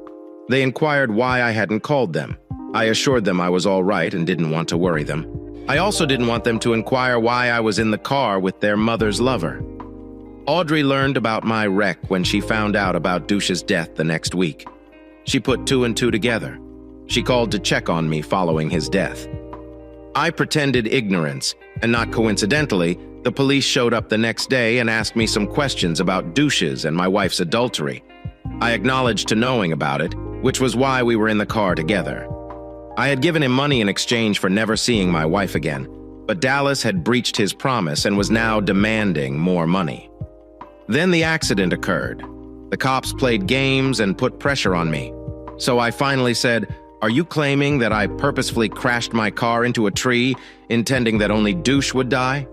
They inquired why I hadn't called them. I assured them I was all right and didn't want to worry them. I also didn't want them to inquire why I was in the car with their mother's lover. Audrey learned about my wreck when she found out about Douche's death the next week. She put 2 and 2 together. She called to check on me following his death. I pretended ignorance, and not coincidentally, the police showed up the next day and asked me some questions about Douche's and my wife's adultery. I acknowledged to knowing about it, which was why we were in the car together. I had given him money in exchange for never seeing my wife again, but Dallas had breached his promise and was now demanding more money. Then the accident occurred. The cops played games and put pressure on me. So I finally said, "Are you claiming that I purposefully crashed my car into a tree, intending that only Douche would die?"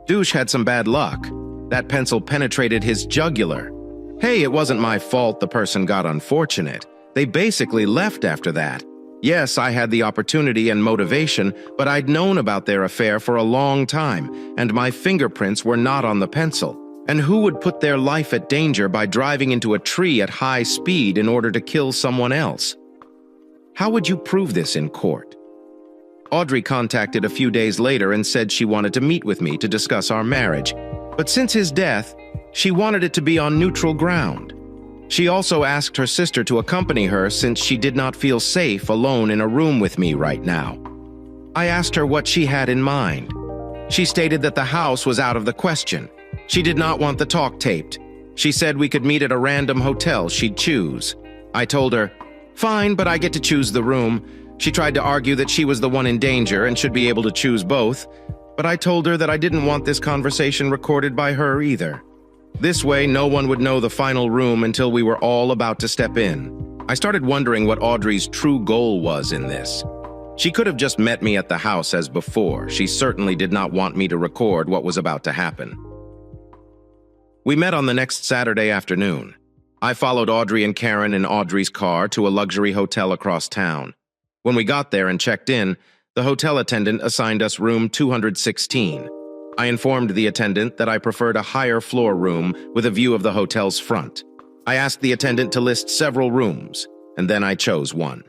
Douche had some bad luck. That pencil penetrated his jugular. Hey, it wasn't my fault the person got unfortunate. They basically left after that. Yes, I had the opportunity and motivation, but I'd known about their affair for a long time, and my fingerprints were not on the pencil. And who would put their life at danger by driving into a tree at high speed in order to kill someone else? How would you prove this in court? Audrey contacted a few days later and said she wanted to meet with me to discuss our marriage. But since his death, she wanted it to be on neutral ground. She also asked her sister to accompany her since she did not feel safe alone in a room with me right now. I asked her what she had in mind. She stated that the house was out of the question. She did not want the talk taped. She said we could meet at a random hotel she'd choose. I told her, fine, but I get to choose the room. She tried to argue that she was the one in danger and should be able to choose both, but I told her that I didn't want this conversation recorded by her either. This way, no one would know the final room until we were all about to step in. I started wondering what Audrey's true goal was in this. She could have just met me at the house as before. She certainly did not want me to record what was about to happen. We met on the next Saturday afternoon. I followed Audrey and Karen in Audrey's car to a luxury hotel across town. When we got there and checked in, the hotel attendant assigned us room 216. I informed the attendant that I preferred a higher floor room with a view of the hotel's front. I asked the attendant to list several rooms, and then I chose one.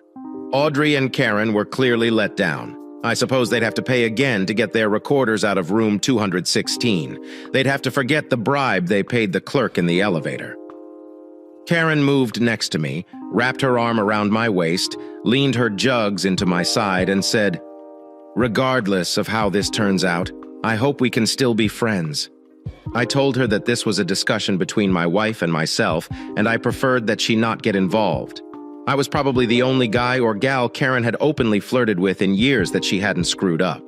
Audrey and Karen were clearly let down. I suppose they'd have to pay again to get their recorders out of room 216. They'd have to forget the bribe they paid the clerk in the elevator. Karen moved next to me, wrapped her arm around my waist, leaned her jugs into my side, and said, "Regardless of how this turns out, I hope we can still be friends." I told her that this was a discussion between my wife and myself, and I preferred that she not get involved. I was probably the only guy or gal Karen had openly flirted with in years that she hadn't screwed up.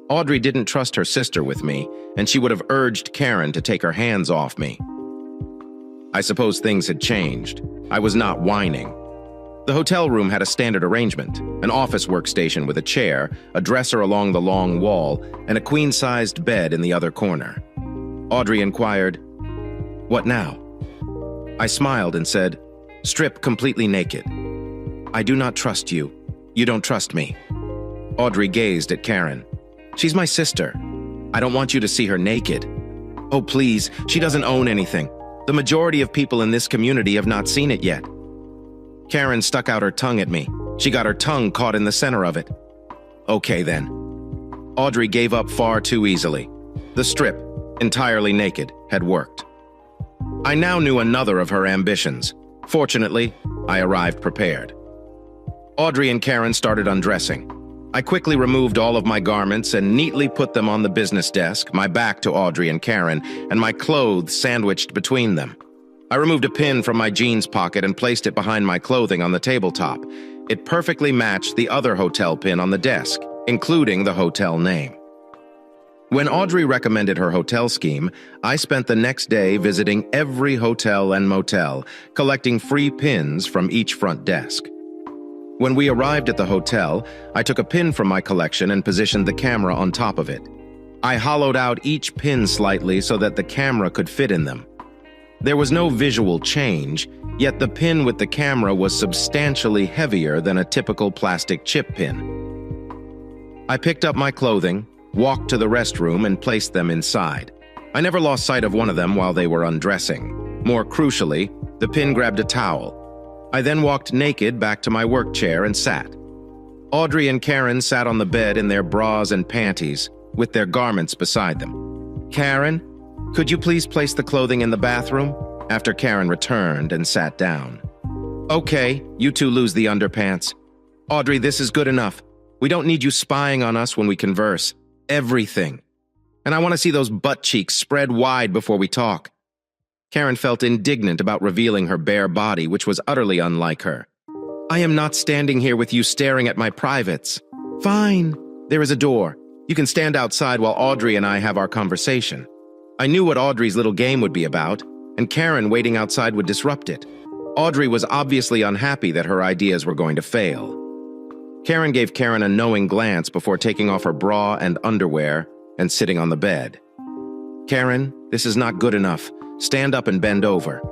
Audrey didn't trust her sister with me, and she would have urged Karen to take her hands off me. I suppose things had changed. I was not whining. The hotel room had a standard arrangement, an office workstation with a chair, a dresser along the long wall, and a queen-sized bed in the other corner. Audrey inquired, "What now?" I smiled and said, "Strip completely naked." "I do not trust you. You don't trust me." Audrey gazed at Karen. "She's my sister. I don't want you to see her naked." "Oh, please, she doesn't own anything. The majority of people in this community have not seen it yet." Karen stuck out her tongue at me. She got her tongue caught in the center of it. "Okay, then." Audrey gave up far too easily. The strip, entirely naked, had worked. I now knew another of her ambitions. Fortunately, I arrived prepared. Audrey and Karen started undressing. I quickly removed all of my garments and neatly put them on the business desk, my back to Audrey and Karen, and my clothes sandwiched between them. I removed a pin from my jeans pocket and placed it behind my clothing on the tabletop. It perfectly matched the other hotel pin on the desk, including the hotel name. When Audrey recommended her hotel scheme, I spent the next day visiting every hotel and motel, collecting free pins from each front desk. When we arrived at the hotel, I took a pin from my collection and positioned the camera on top of it. I hollowed out each pin slightly so that the camera could fit in them. There was no visual change, yet the pin with the camera was substantially heavier than a typical plastic chip pin. I picked up my clothing, walked to the restroom, and placed them inside. I never lost sight of one of them while they were undressing. More crucially, the pin grabbed a towel. I then walked naked back to my work chair and sat. Audrey and Karen sat on the bed in their bras and panties, with their garments beside them. "Karen, could you please place the clothing in the bathroom?" After Karen returned and sat down. "Okay, you two lose the underpants." "Audrey, this is good enough. We don't need you spying on us when we converse. Everything. And I want to see those butt cheeks spread wide before we talk." Karen felt indignant about revealing her bare body, which was utterly unlike her. "I am not standing here with you staring at my privates." "Fine. There is a door. You can stand outside while Audrey and I have our conversation." I knew what Audrey's little game would be about, and Karen waiting outside would disrupt it. Audrey was obviously unhappy that her ideas were going to fail. Karen gave Karen a knowing glance before taking off her bra and underwear and sitting on the bed. "Karen, this is not good enough. Stand up and bend over."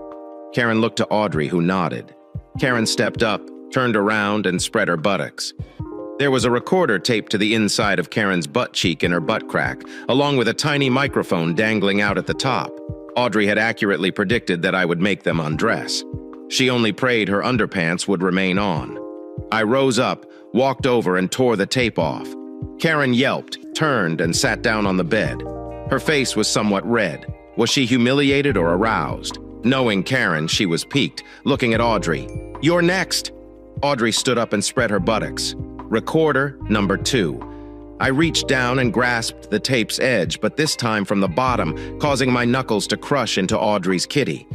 Karen looked to Audrey, who nodded. Karen stepped up, turned around, and spread her buttocks. There was a recorder taped to the inside of Karen's butt cheek in her butt crack, along with a tiny microphone dangling out at the top. Audrey had accurately predicted that I would make them undress. She only prayed her underpants would remain on. I rose up, walked over, and tore the tape off. Karen yelped, turned, and sat down on the bed. Her face was somewhat red. Was she humiliated or aroused? Knowing Karen, she was piqued, looking at Audrey. "You're next!" Audrey stood up and spread her buttocks. Recorder number 2. I reached down and grasped the tape's edge, but this time from the bottom, causing my knuckles to crush into Audrey's kitty.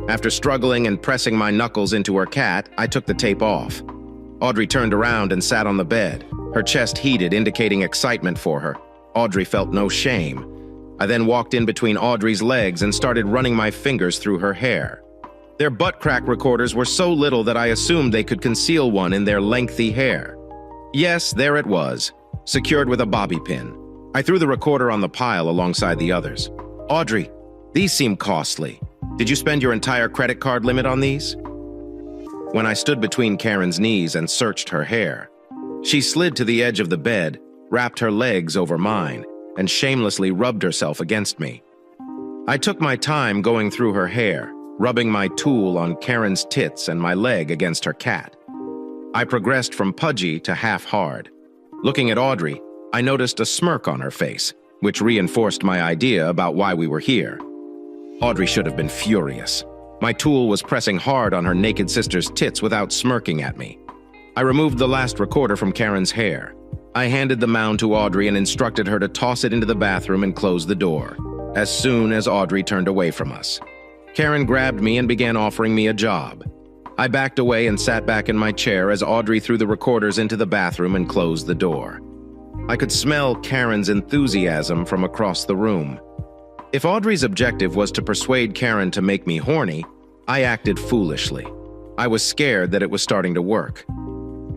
After struggling and pressing my knuckles into her cat, I took the tape off. Audrey turned around and sat on the bed. Her chest heated, indicating excitement for her. Audrey felt no shame. I then walked in between Audrey's legs and started running my fingers through her hair. Their butt crack recorders were so little that I assumed they could conceal one in their lengthy hair. Yes, there it was, secured with a bobby pin. I threw the recorder on the pile alongside the others. "Audrey, these seem costly. Did you spend your entire credit card limit on these?" When I stood between Karen's knees and searched her hair, she slid to the edge of the bed, wrapped her legs over mine, and shamelessly rubbed herself against me. I took my time going through her hair, rubbing my tool on Karen's tits and my leg against her cat. I progressed from pudgy to half-hard. Looking at Audrey, I noticed a smirk on her face, which reinforced my idea about why we were here. Audrey should have been furious. My tool was pressing hard on her naked sister's tits without smirking at me. I removed the last recorder from Karen's hair. I handed the mound to Audrey and instructed her to toss it into the bathroom and close the door, as soon as Audrey turned away from us. Karen grabbed me and began offering me a job. I backed away and sat back in my chair as Audrey threw the recorders into the bathroom and closed the door. I could smell Karen's enthusiasm from across the room. If Audrey's objective was to persuade Karen to make me horny, I acted foolishly. I was scared that it was starting to work.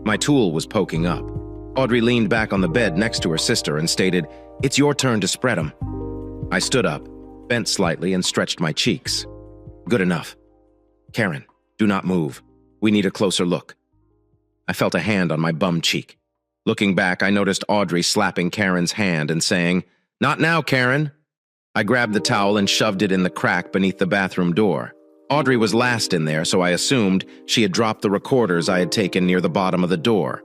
My tool was poking up. Audrey leaned back on the bed next to her sister and stated, "It's your turn to spread 'em." I stood up, bent slightly, and stretched my cheeks. "Good enough. Karen, do not move. We need a closer look." I felt a hand on my bum cheek. Looking back, I noticed Audrey slapping Karen's hand and saying, "Not now, Karen." I grabbed the towel and shoved it in the crack beneath the bathroom door. Audrey was last in there, so I assumed she had dropped the recorders I had taken near the bottom of the door.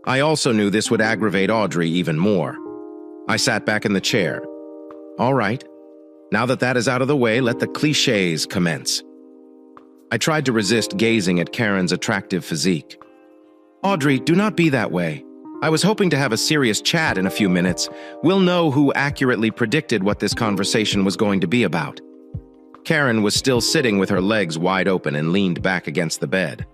I also knew this would aggravate Audrey even more. I sat back in the chair. All right. Now that that is out of the way, let the clichés commence. I tried to resist gazing at Karen's attractive physique. "Audrey, do not be that way. I was hoping to have a serious chat in a few minutes. We'll know who accurately predicted what this conversation was going to be about." Karen was still sitting with her legs wide open and leaned back against the bed.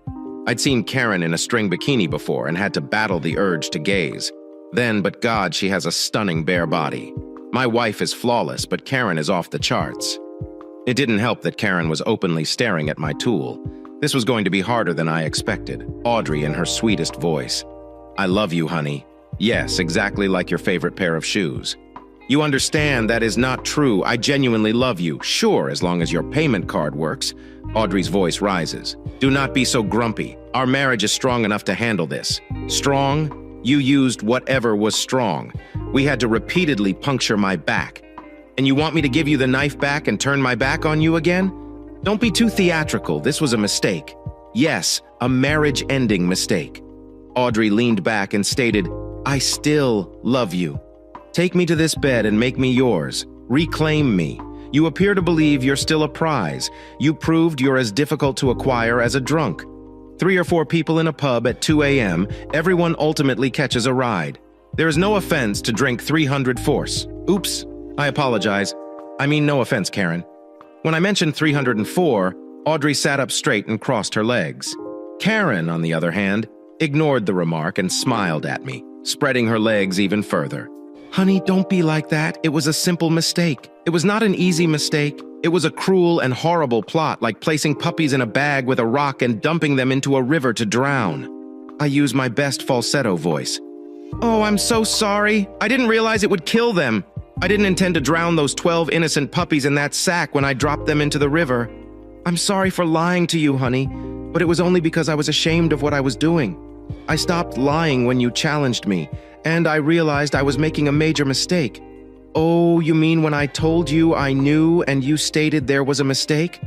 I'd seen Karen in a string bikini before and had to battle the urge to gaze. Then, but God, she has a stunning bare body. My wife is flawless, but Karen is off the charts. It didn't help that Karen was openly staring at my tool. This was going to be harder than I expected. Audrey in her sweetest voice. "I love you, honey. Yes, exactly like your favorite pair of shoes. You understand that is not true. I genuinely love you. Sure, as long as your payment card works." Audrey's voice rises. "Do not be so grumpy. Our marriage is strong enough to handle this." "Strong? You used whatever was strong. We had to repeatedly puncture my back. And you want me to give you the knife back and turn my back on you again? Don't be too theatrical. This was a mistake. Yes, a marriage-ending mistake." Audrey leaned back and stated, "I still love you. Take me to this bed and make me yours. Reclaim me. You appear to believe you're still a prize. You proved you're as difficult to acquire as a drunk. 3 or 4 people in a pub at 2 a.m., everyone ultimately catches a ride. There is no offense to drink 300 force. Oops, I apologize. I mean no offense, Karen. When I mentioned 304, Audrey sat up straight and crossed her legs. Karen, on the other hand, ignored the remark and smiled at me, spreading her legs even further. "Honey, don't be like that. It was a simple mistake. It was not an easy mistake. It was a cruel and horrible plot, like placing puppies in a bag with a rock and dumping them into a river to drown." I used my best falsetto voice. "Oh, I'm so sorry. I didn't realize it would kill them. I didn't intend to drown those 12 innocent puppies in that sack when I dropped them into the river." I'm sorry for lying to you, honey, but it was only because I was ashamed of what I was doing. I stopped lying when you challenged me, and I realized I was making a major mistake. Oh, you mean when I told you I knew and you stated there was a mistake?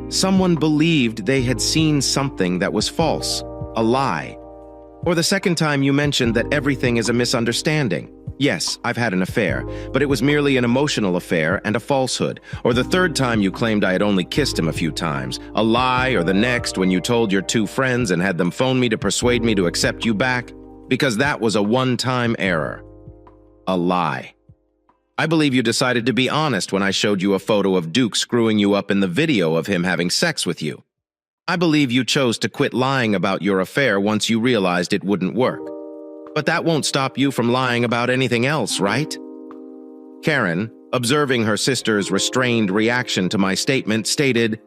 Someone believed they had seen something that was false, a lie. Or the second time you mentioned that everything is a misunderstanding. Yes, I've had an affair, but it was merely an emotional affair and a falsehood. Or the third time you claimed I had only kissed him a few times, a lie. Or the next when you told your two friends and had them phone me to persuade me to accept you back, because that was a one-time error. A lie. I believe you decided to be honest when I showed you a photo of Duke screwing you up in the video of him having sex with you. I believe you chose to quit lying about your affair once you realized it wouldn't work. But that won't stop you from lying about anything else, right? Karen, observing her sister's restrained reaction to my statement, stated,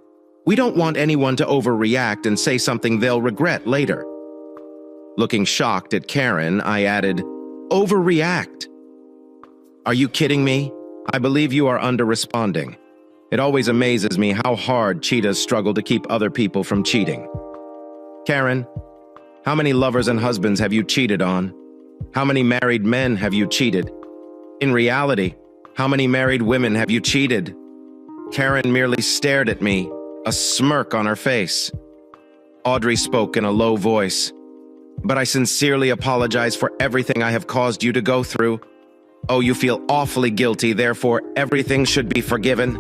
"We don't want anyone to overreact and say something they'll regret later." Looking shocked at Karen, I added, "Overreact? Are you kidding me? I believe you are under-responding. It always amazes me how hard cheetahs struggle to keep other people from cheating." Karen, how many lovers and husbands have you cheated on? How many married men have you cheated? In reality, how many married women have you cheated? Karen merely stared at me, a smirk on her face. Audrey spoke in a low voice. "But I sincerely apologize for everything I have caused you to go through. Oh, you feel awfully guilty, therefore everything should be forgiven.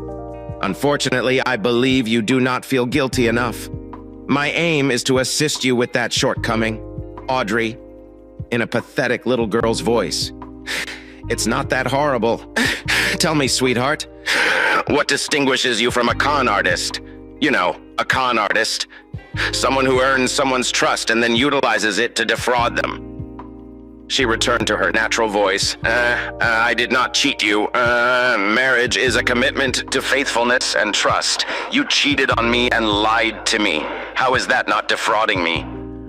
Unfortunately, I believe you do not feel guilty enough. My aim is to assist you with that shortcoming." Audrey, in a pathetic little girl's voice. "It's not that horrible. Tell me, sweetheart, what distinguishes you from a con artist? You know, a con artist. Someone who earns someone's trust and then utilizes it to defraud them." She returned to her natural voice. I did not cheat you. Marriage is a commitment to faithfulness and trust. You cheated on me and lied to me. How is that not defrauding me?"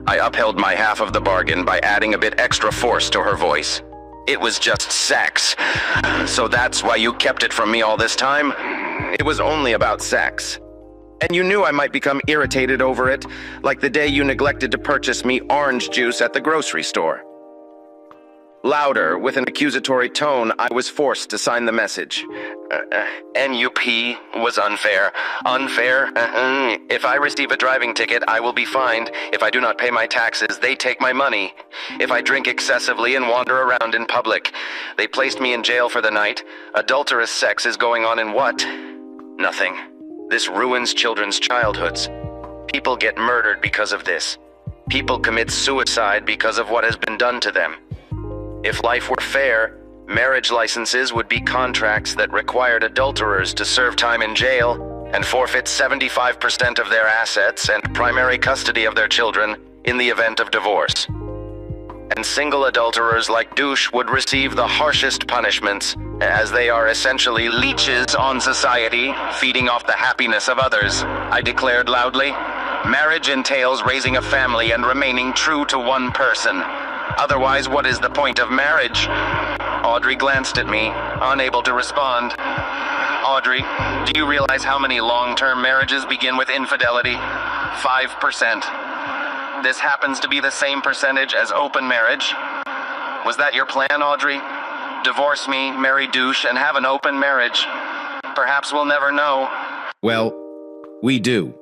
I upheld my half of the bargain by adding a bit extra force to her voice. "It was just sex. So that's why you kept it from me all this time? It was only about sex. And you knew I might become irritated over it, like the day you neglected to purchase me orange juice at the grocery store." Louder, with an accusatory tone, I was forced to sign the message. "NUP was unfair. Unfair? If I receive a driving ticket, I will be fined. If I do not pay my taxes, they take my money. If I drink excessively and wander around in public, they placed me in jail for the night. Adulterous sex is going on in what? Nothing. This ruins children's childhoods. People get murdered because of this. People commit suicide because of what has been done to them. If life were fair, marriage licenses would be contracts that required adulterers to serve time in jail and forfeit 75% of their assets and primary custody of their children in the event of divorce. And single adulterers like Douche would receive the harshest punishments, as they are essentially leeches on society, feeding off the happiness of others," I declared loudly. "Marriage entails raising a family and remaining true to one person. Otherwise, what is the point of marriage?" Audrey glanced at me, unable to respond. "Audrey, do you realize how many long-term marriages begin with infidelity? 5%. This happens to be the same percentage as open marriage. Was that your plan, Audrey? Divorce me, marry Douche, and have an open marriage. Perhaps we'll never know." Well, we do.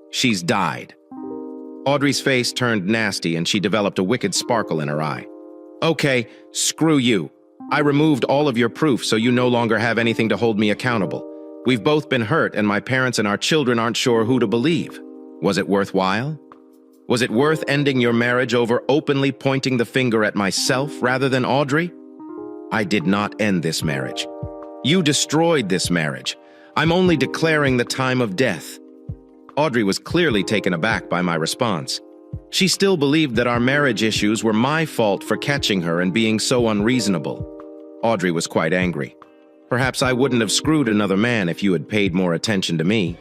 She's died. Audrey's face turned nasty and she developed a wicked sparkle in her eye. "Okay, screw you. I removed all of your proof so you no longer have anything to hold me accountable. We've both been hurt and my parents and our children aren't sure who to believe. Was it worthwhile? Was it worth ending your marriage over openly pointing the finger at myself rather than Audrey? I did not end this marriage. You destroyed this marriage. I'm only declaring the time of death." Audrey was clearly taken aback by my response. She still believed that our marriage issues were my fault for catching her and being so unreasonable. Audrey was quite angry. "Perhaps I wouldn't have screwed another man if you had paid more attention to me."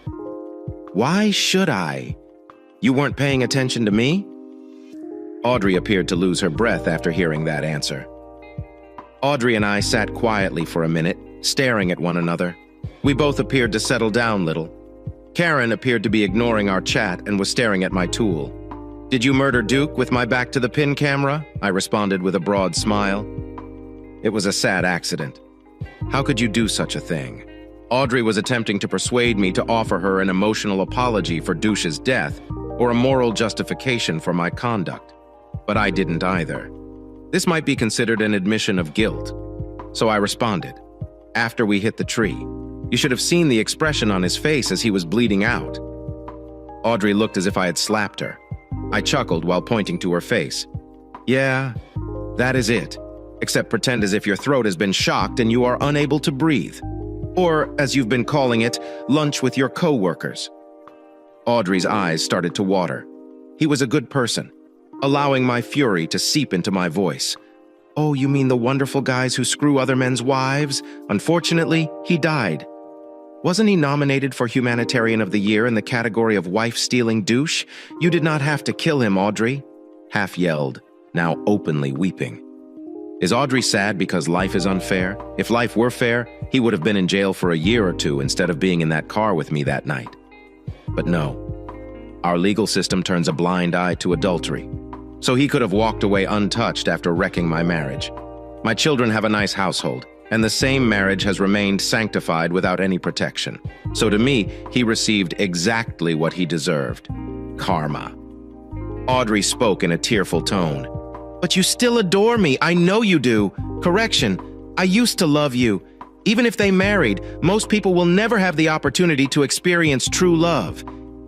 "Why should I? You weren't paying attention to me?" Audrey appeared to lose her breath after hearing that answer. Audrey and I sat quietly for a minute, staring at one another. We both appeared to settle down little. Karen appeared to be ignoring our chat and was staring at my tool. "Did you murder Duke with my back to the pin camera?" I responded with a broad smile. "It was a sad accident. How could you do such a thing?" Audrey was attempting to persuade me to offer her an emotional apology for Douche's death or a moral justification for my conduct. But I didn't either. This might be considered an admission of guilt. So I responded, "After we hit the tree, you should have seen the expression on his face as he was bleeding out." Audrey looked as if I had slapped her. I chuckled while pointing to her face. "Yeah, that is it. Except pretend as if your throat has been shocked and you are unable to breathe. Or, as you've been calling it, lunch with your co-workers." Audrey's eyes started to water. He was a good person, allowing my fury to seep into my voice. "Oh, you mean the wonderful guys who screw other men's wives? Unfortunately, he died. Wasn't he nominated for Humanitarian of the Year in the category of wife-stealing douche? You did not have to kill him, Audrey," half yelled, now openly weeping. Is Audrey sad because life is unfair? If life were fair, he would have been in jail for a year or two instead of being in that car with me that night. But no. Our legal system turns a blind eye to adultery. So he could have walked away untouched after wrecking my marriage. My children have a nice household, and the same marriage has remained sanctified without any protection. So to me, he received exactly what he deserved. Karma. Audrey spoke in a tearful tone. "But you still adore me, I know you do. Correction, I used to love you. Even if they married, most people will never have the opportunity to experience true love.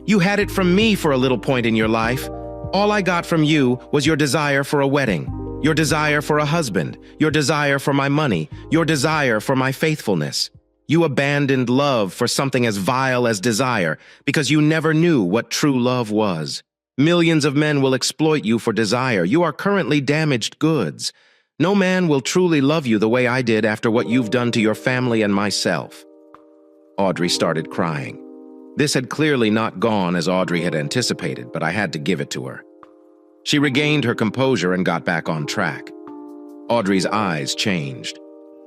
You had it from me for a little point in your life. All I got from you was your desire for a wedding, your desire for a husband, your desire for my money, your desire for my faithfulness. You abandoned love for something as vile as desire because you never knew what true love was. Millions of men will exploit you for desire. You are currently damaged goods. No man will truly love you the way I did after what you've done to your family and myself." Audrey started crying. This had clearly not gone as Audrey had anticipated, but I had to give it to her. She regained her composure and got back on track. Audrey's eyes changed.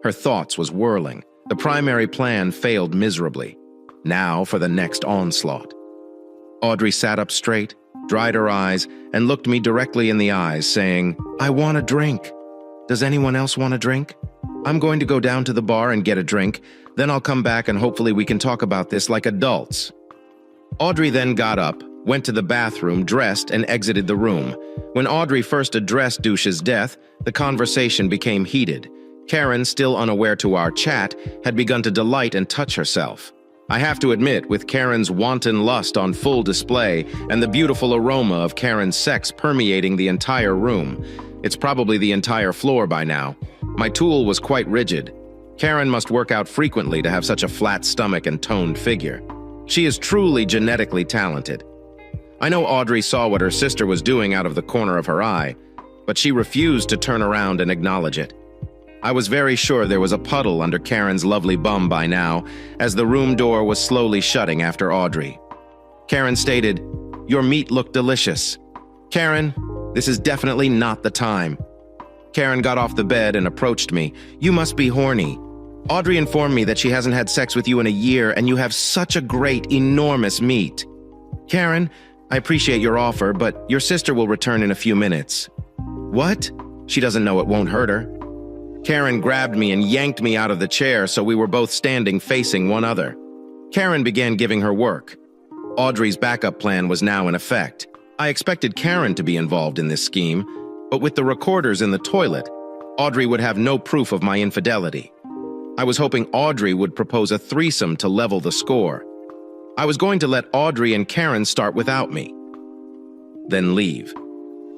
Her thoughts was whirling. The primary plan failed miserably. Now for the next onslaught. Audrey sat up straight, dried her eyes, and looked me directly in the eyes, saying, "I want a drink. Does anyone else want a drink? I'm going to go down to the bar and get a drink, then I'll come back and hopefully we can talk about this like adults." Audrey then got up, went to the bathroom, dressed, and exited the room. When Audrey first addressed Douche's death, the conversation became heated. Karen, still unaware to our chat, had begun to delight and touch herself. I have to admit, with Karen's wanton lust on full display and the beautiful aroma of Karen's sex permeating the entire room, it's probably the entire floor by now, my tool was quite rigid. Karen must work out frequently to have such a flat stomach and toned figure. She is truly genetically talented. I know Audrey saw what her sister was doing out of the corner of her eye, but she refused to turn around and acknowledge it. I was very sure there was a puddle under Karen's lovely bum by now, as the room door was slowly shutting after Audrey. Karen stated, "Your meat looked delicious." "Karen, this is definitely not the time." Karen got off the bed and approached me. "You must be horny. Audrey informed me that she hasn't had sex with you in a year and you have such a great, enormous meat." "Karen, I appreciate your offer, but your sister will return in a few minutes." "What? She doesn't know it won't hurt her." Karen grabbed me and yanked me out of the chair so we were both standing facing one another. Karen began giving her work. Audrey's backup plan was now in effect. I expected Karen to be involved in this scheme, but with the recorders in the toilet, Audrey would have no proof of my infidelity. I was hoping Audrey would propose a threesome to level the score. I was going to let Audrey and Karen start without me, then leave.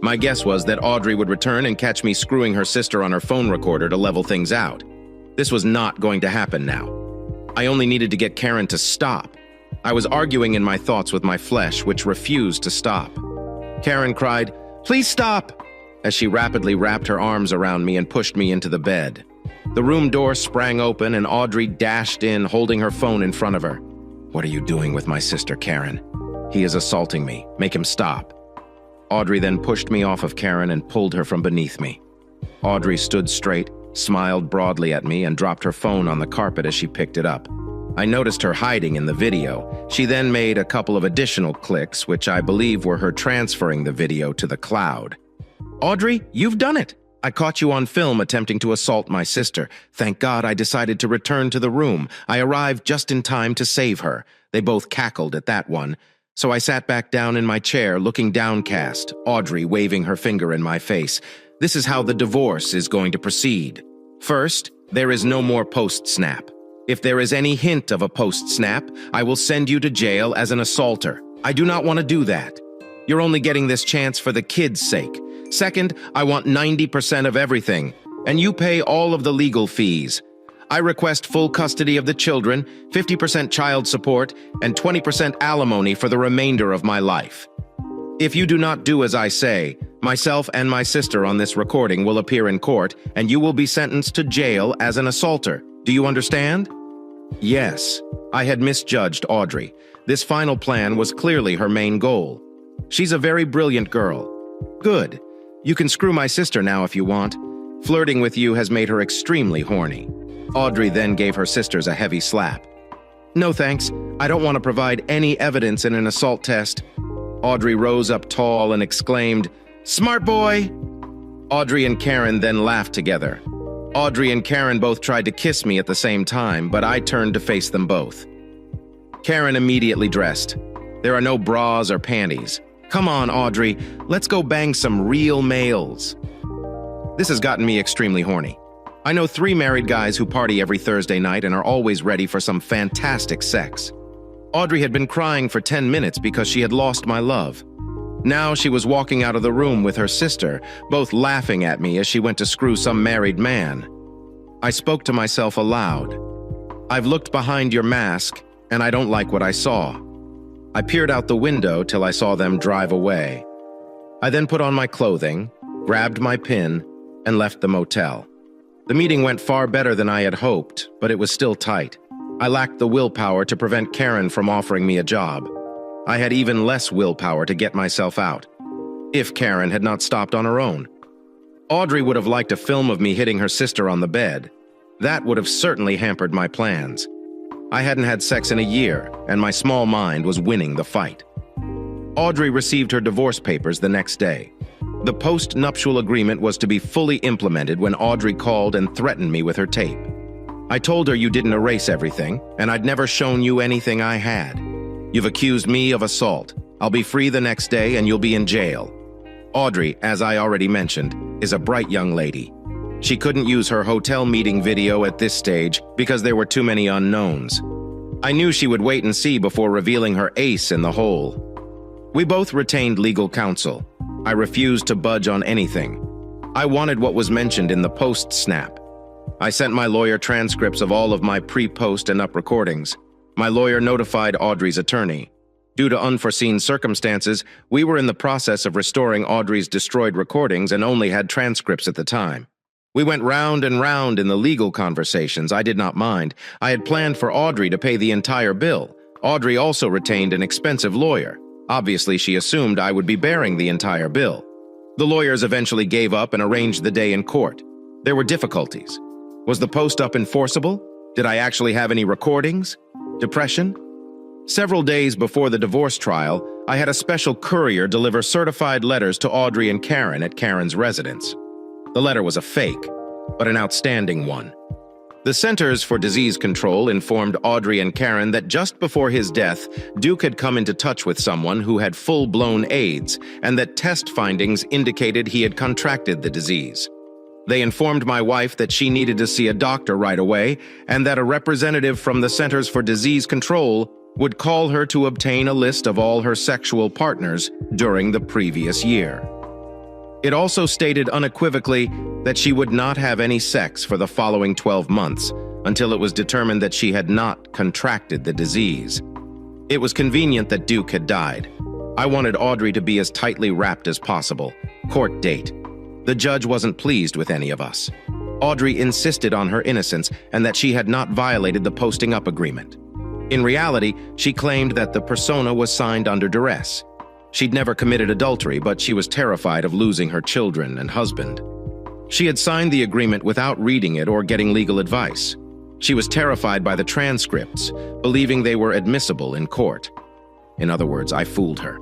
My guess was that Audrey would return and catch me screwing her sister on her phone recorder to level things out. This was not going to happen now. I only needed to get Karen to stop. I was arguing in my thoughts with my flesh, which refused to stop. Karen cried, "Please stop!" as she rapidly wrapped her arms around me and pushed me into the bed. The room door sprang open and Audrey dashed in, holding her phone in front of her. "What are you doing with my sister, Karen? He is assaulting me. Make him stop." Audrey then pushed me off of Karen and pulled her from beneath me. Audrey stood straight, smiled broadly at me, and dropped her phone on the carpet as she picked it up. I noticed her hiding in the video. She then made a couple of additional clicks, which I believe were her transferring the video to the cloud. Audrey, you've done it! I caught you on film attempting to assault my sister. Thank God I decided to return to the room. I arrived just in time to save her. They both cackled at that one. So I sat back down in my chair, looking downcast, Audrey waving her finger in my face. This is how the divorce is going to proceed. First, there is no more post-snap. If there is any hint of a post-snap, I will send you to jail as an assaulter. I do not want to do that. You're only getting this chance for the kids' sake. Second, I want 90% of everything, and you pay all of the legal fees. I request full custody of the children, 50% child support, and 20% alimony for the remainder of my life. If you do not do as I say, myself and my sister on this recording will appear in court, and you will be sentenced to jail as an assaulter. Do you understand? Yes, I had misjudged Audrey. This final plan was clearly her main goal. She's a very brilliant girl. Good. You can screw my sister now if you want. Flirting with you has made her extremely horny. Audrey then gave her sisters a heavy slap. No thanks. I don't want to provide any evidence in an assault test. Audrey rose up tall and exclaimed, "Smart boy!" Audrey and Karen then laughed together. Audrey and Karen both tried to kiss me at the same time, but I turned to face them both. Karen immediately dressed. There are no bras or panties. Come on, Audrey, let's go bang some real males. This has gotten me extremely horny. I know 3 married guys who party every Thursday night and are always ready for some fantastic sex. Audrey had been crying for 10 minutes because she had lost my love. Now she was walking out of the room with her sister, both laughing at me as she went to screw some married man. I spoke to myself aloud. I've looked behind your mask, and I don't like what I saw. I peered out the window till I saw them drive away. I then put on my clothing, grabbed my pin, and left the motel. The meeting went far better than I had hoped, but it was still tight. I lacked the willpower to prevent Karen from offering me a job. I had even less willpower to get myself out, if Karen had not stopped on her own. Audrey would have liked a film of me hitting her sister on the bed. That would have certainly hampered my plans. I hadn't had sex in a year, and my small mind was winning the fight. Audrey received her divorce papers the next day. The post-nuptial agreement was to be fully implemented when Audrey called and threatened me with her tape. I told her you didn't erase everything, and I'd never shown you anything I had. You've accused me of assault. I'll be free the next day and you'll be in jail. Audrey, as I already mentioned, is a bright young lady. She couldn't use her hotel meeting video at this stage because there were too many unknowns. I knew she would wait and see before revealing her ace in the hole. We both retained legal counsel. I refused to budge on anything. I wanted what was mentioned in the post-snap. I sent my lawyer transcripts of all of my pre-post and up recordings. My lawyer notified Audrey's attorney. Due to unforeseen circumstances, we were in the process of restoring Audrey's destroyed recordings and only had transcripts at the time. We went round and round in the legal conversations. I did not mind. I had planned for Audrey to pay the entire bill. Audrey also retained an expensive lawyer. Obviously, she assumed I would be bearing the entire bill. The lawyers eventually gave up and arranged the day in court. There were difficulties. Was the post-up enforceable? Did I actually have any recordings? Depression? Several days before the divorce trial, I had a special courier deliver certified letters to Audrey and Karen at Karen's residence. The letter was a fake, but an outstanding one. The Centers for Disease Control informed Audrey and Karen that just before his death, Duke had come into touch with someone who had full-blown AIDS, and that test findings indicated he had contracted the disease. They informed my wife that she needed to see a doctor right away, and that a representative from the Centers for Disease Control would call her to obtain a list of all her sexual partners during the previous year. It also stated unequivocally that she would not have any sex for the following 12 months until it was determined that she had not contracted the disease. It was convenient that Duke had died. I wanted Audrey to be as tightly wrapped as possible. Court date. The judge wasn't pleased with any of us. Audrey insisted on her innocence and that she had not violated the posting up agreement. In reality, she claimed that the persona was signed under duress. She'd never committed adultery, but she was terrified of losing her children and husband. She had signed the agreement without reading it or getting legal advice. She was terrified by the transcripts, believing they were admissible in court. In other words, I fooled her.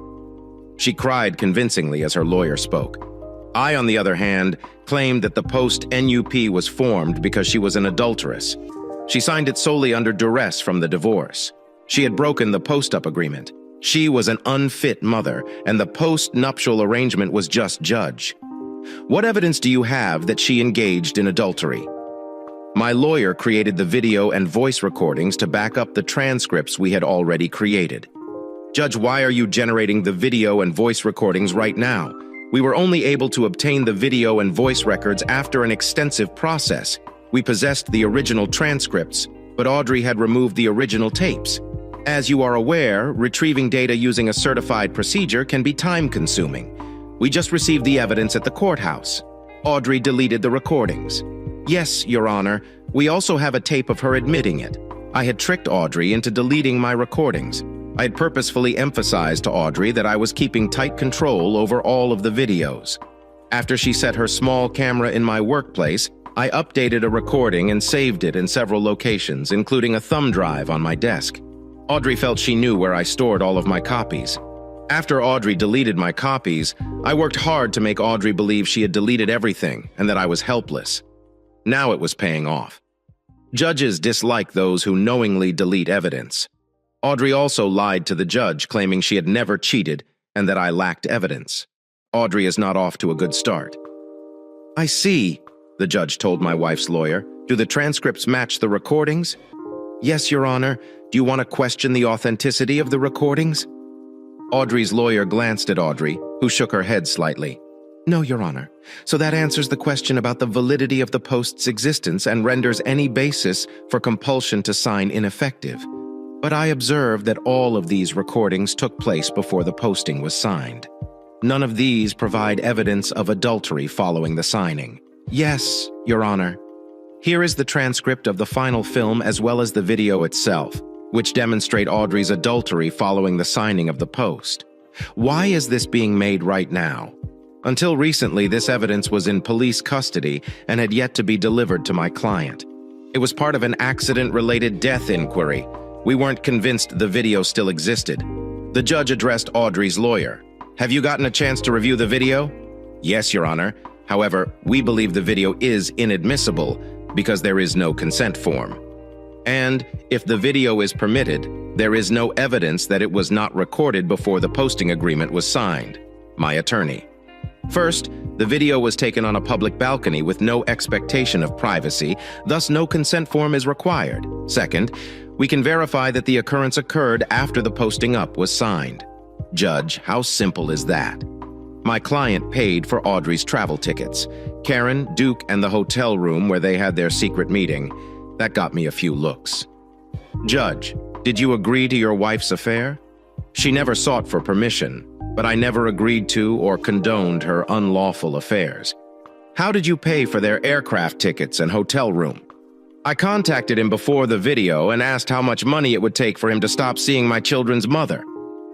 She cried convincingly as her lawyer spoke. I, on the other hand, claimed that the post-NUP was formed because she was an adulteress. She signed it solely under duress from the divorce. She had broken the post-up agreement. She was an unfit mother, and the post-nuptial arrangement was just judge. What evidence do you have that she engaged in adultery? My lawyer created the video and voice recordings to back up the transcripts we had already created. Judge, why are you generating the video and voice recordings right now? We were only able to obtain the video and voice records after an extensive process. We possessed the original transcripts, but Audrey had removed the original tapes. As you are aware, retrieving data using a certified procedure can be time-consuming. We just received the evidence at the courthouse. Audrey deleted the recordings. Yes, Your Honor, we also have a tape of her admitting it. I had tricked Audrey into deleting my recordings. I had purposefully emphasized to Audrey that I was keeping tight control over all of the videos. After she set her small camera in my workplace, I updated a recording and saved it in several locations, including a thumb drive on my desk. Audrey felt she knew where I stored all of my copies. After Audrey deleted my copies, I worked hard to make Audrey believe she had deleted everything and that I was helpless. Now it was paying off. Judges dislike those who knowingly delete evidence. Audrey also lied to the judge, claiming she had never cheated and that I lacked evidence. Audrey is not off to a good start. I see, the judge told my wife's lawyer. Do the transcripts match the recordings? Yes, Your Honor. Do you want to question the authenticity of the recordings? Audrey's lawyer glanced at Audrey, who shook her head slightly. No, Your Honor. So that answers the question about the validity of the post's existence and renders any basis for compulsion to sign ineffective. But I observed that all of these recordings took place before the posting was signed. None of these provide evidence of adultery following the signing. Yes, Your Honor. Here is the transcript of the final film as well as the video itself, which demonstrate Audrey's adultery following the signing of the post. Why is this being made right now? Until recently, this evidence was in police custody and had yet to be delivered to my client. It was part of an accident-related death inquiry. We weren't convinced the video still existed. The judge addressed Audrey's lawyer. Have you gotten a chance to review the video? Yes, Your Honor. However, we believe the video is inadmissible because there is no consent form. And if the video is permitted, there is no evidence that it was not recorded before the posting agreement was signed. My attorney. First, the video was taken on a public balcony with no expectation of privacy, thus no consent form is required. Second, we can verify that the occurrence occurred after the posting up was signed. Judge, how simple is that? My client paid for Audrey's travel tickets, Karen, Duke, and the hotel room where they had their secret meeting. That got me a few looks. Judge, did you agree to your wife's affair? She never sought for permission, but I never agreed to or condoned her unlawful affairs. How did you pay for their aircraft tickets and hotel room? I contacted him before the video and asked how much money it would take for him to stop seeing my children's mother.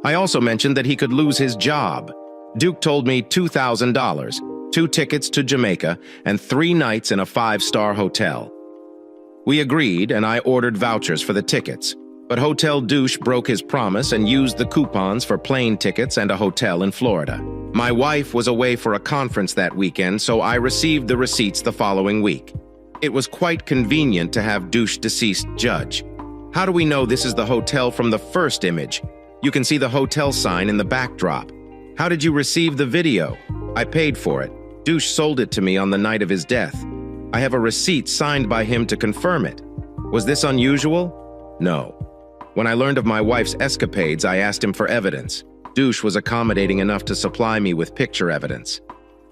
I also mentioned that he could lose his job. Duke told me $2,000, 2 tickets to Jamaica, and 3 nights in a 5-star hotel. We agreed, and I ordered vouchers for the tickets, but Hotel Douche broke his promise and used the coupons for plane tickets and a hotel in Florida. My wife was away for a conference that weekend, so I received the receipts the following week. It was quite convenient to have Douche deceased judge. How do we know this is the hotel from the first image? You can see the hotel sign in the backdrop. How did you receive the video? I paid for it. Douche sold it to me on the night of his death. I have a receipt signed by him to confirm it. Was this unusual? No. When I learned of my wife's escapades, I asked him for evidence. Douche was accommodating enough to supply me with picture evidence.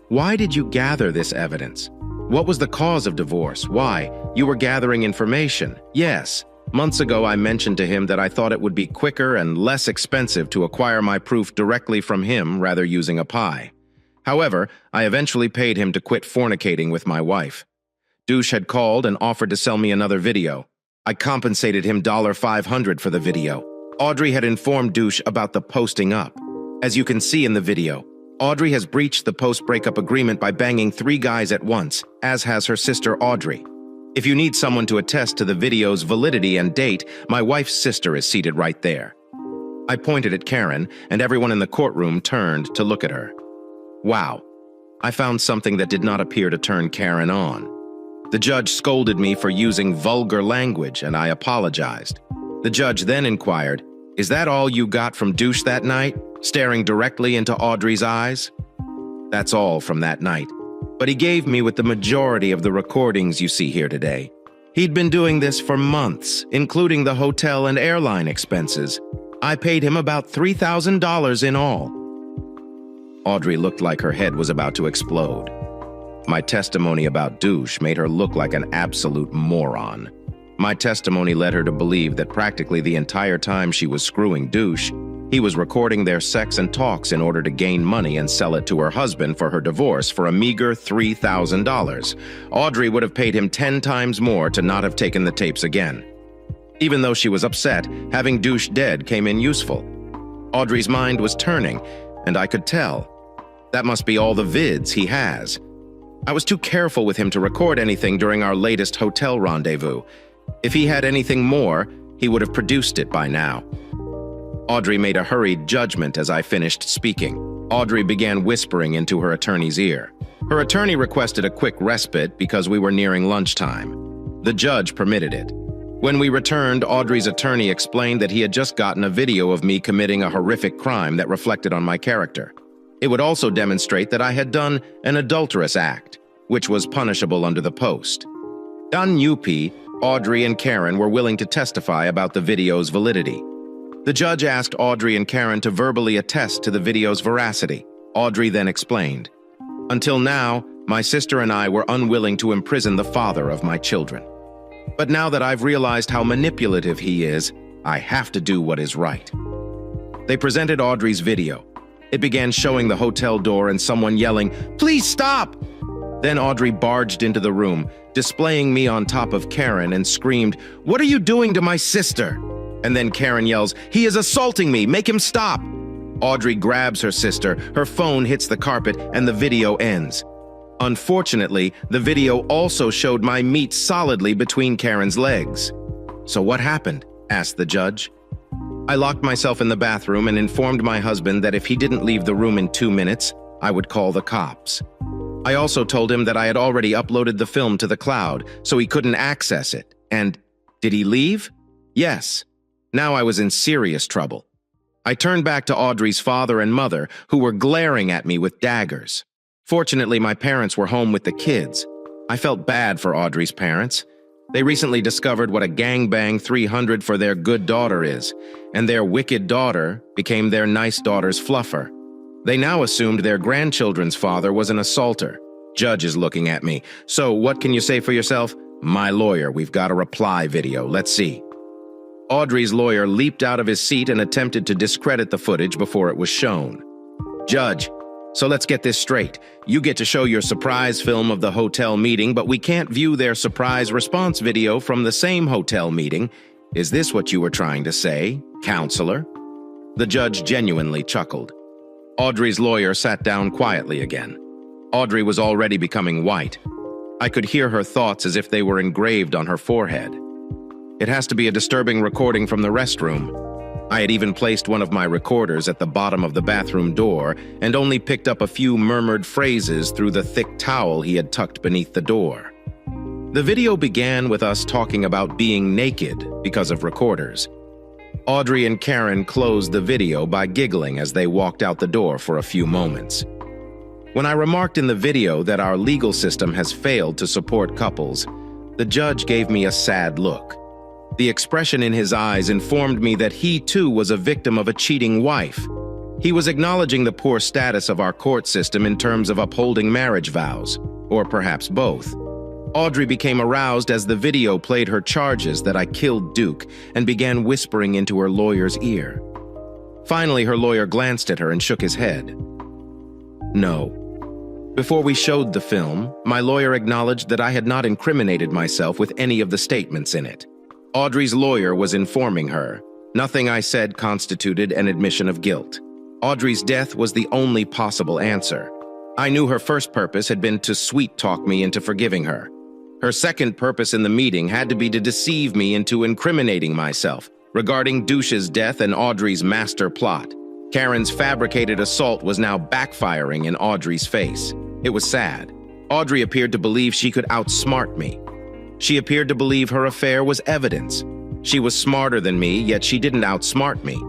Why did you gather this evidence? What was the cause of divorce? Why? You were gathering information. Yes. Months ago, I mentioned to him that I thought it would be quicker and less expensive to acquire my proof directly from him rather using a pie. However, I eventually paid him to quit fornicating with my wife. Douche had called and offered to sell me another video. I compensated him $500 for the video. Audrey had informed Douche about the posting up. As you can see in the video, Audrey has breached the post-breakup agreement by banging 3 guys at once, as has her sister Audrey. If you need someone to attest to the video's validity and date, my wife's sister is seated right there." I pointed at Karen, and everyone in the courtroom turned to look at her. Wow, I found something that did not appear to turn Karen on. The judge scolded me for using vulgar language, and I apologized. The judge then inquired, "Is that all you got from douche that night?" staring directly into Audrey's eyes. That's all from that night. But he gave me with the majority of the recordings you see here today. He'd been doing this for months, including the hotel and airline expenses. I paid him about $3,000 in all. Audrey looked like her head was about to explode. My testimony about douche made her look like an absolute moron. My testimony led her to believe that practically the entire time she was screwing douche, he was recording their sex and talks in order to gain money and sell it to her husband for her divorce for a meager $3,000. Audrey would have paid him 10 times more to not have taken the tapes again. Even though she was upset, having douche dead came in useful. Audrey's mind was turning, and I could tell. That must be all the vids he has. I was too careful with him to record anything during our latest hotel rendezvous. If he had anything more, he would have produced it by now. Audrey made a hurried judgment as I finished speaking. Audrey began whispering into her attorney's ear. Her attorney requested a quick respite because we were nearing lunchtime. The judge permitted it. When we returned, Audrey's attorney explained that he had just gotten a video of me committing a horrific crime that reflected on my character. It would also demonstrate that I had done an adulterous act, which was punishable under the post. UP, Audrey and Karen were willing to testify about the video's validity. The judge asked Audrey and Karen to verbally attest to the video's veracity. Audrey then explained, "Until now, my sister and I were unwilling to imprison the father of my children. But now that I've realized how manipulative he is, I have to do what is right." They presented Audrey's video. It began showing the hotel door and someone yelling, "Please stop!" Then Audrey barged into the room, displaying me on top of Karen, and screamed, "What are you doing to my sister?" And then Karen yells, "He is assaulting me, make him stop!" Audrey grabs her sister, her phone hits the carpet, and the video ends. Unfortunately, the video also showed my meat solidly between Karen's legs. "So what happened?" asked the judge. I locked myself in the bathroom and informed my husband that if he didn't leave the room in 2 minutes, I would call the cops. I also told him that I had already uploaded the film to the cloud, so he couldn't access it. And did he leave? Yes. Now I was in serious trouble. I turned back to Audrey's father and mother, who were glaring at me with daggers. Fortunately, my parents were home with the kids. I felt bad for Audrey's parents. They recently discovered what a gangbang 300 for their good daughter is, and their wicked daughter became their nice daughter's fluffer. They now assumed their grandchildren's father was an assaulter. Judge is looking at me. "So what can you say for yourself?" "My lawyer, we've got a reply video. Let's see." Audrey's lawyer leaped out of his seat and attempted to discredit the footage before it was shown. "Judge, so let's get this straight. You get to show your surprise film of the hotel meeting, but we can't view their surprise response video from the same hotel meeting. Is this what you were trying to say, counselor?" The judge genuinely chuckled. Audrey's lawyer sat down quietly again. Audrey was already becoming white. I could hear her thoughts as if they were engraved on her forehead. It has to be a disturbing recording from the restroom. I had even placed one of my recorders at the bottom of the bathroom door and only picked up a few murmured phrases through the thick towel he had tucked beneath the door. The video began with us talking about being naked because of recorders. Audrey and Karen closed the video by giggling as they walked out the door for a few moments. When I remarked in the video that our legal system has failed to support couples, the judge gave me a sad look. The expression in his eyes informed me that he too was a victim of a cheating wife. He was acknowledging the poor status of our court system in terms of upholding marriage vows, or perhaps both. Audrey became aroused as the video played her charges that I killed Duke and began whispering into her lawyer's ear. Finally, her lawyer glanced at her and shook his head. No. Before we showed the film, my lawyer acknowledged that I had not incriminated myself with any of the statements in it. Audrey's lawyer was informing her. Nothing I said constituted an admission of guilt. Audrey's death was the only possible answer. I knew her first purpose had been to sweet-talk me into forgiving her. Her second purpose in the meeting had to be to deceive me into incriminating myself regarding Douche's death and Audrey's master plot. Karen's fabricated assault was now backfiring in Audrey's face. It was sad. Audrey appeared to believe she could outsmart me. She appeared to believe her affair was evidence. She was smarter than me, yet she didn't outsmart me.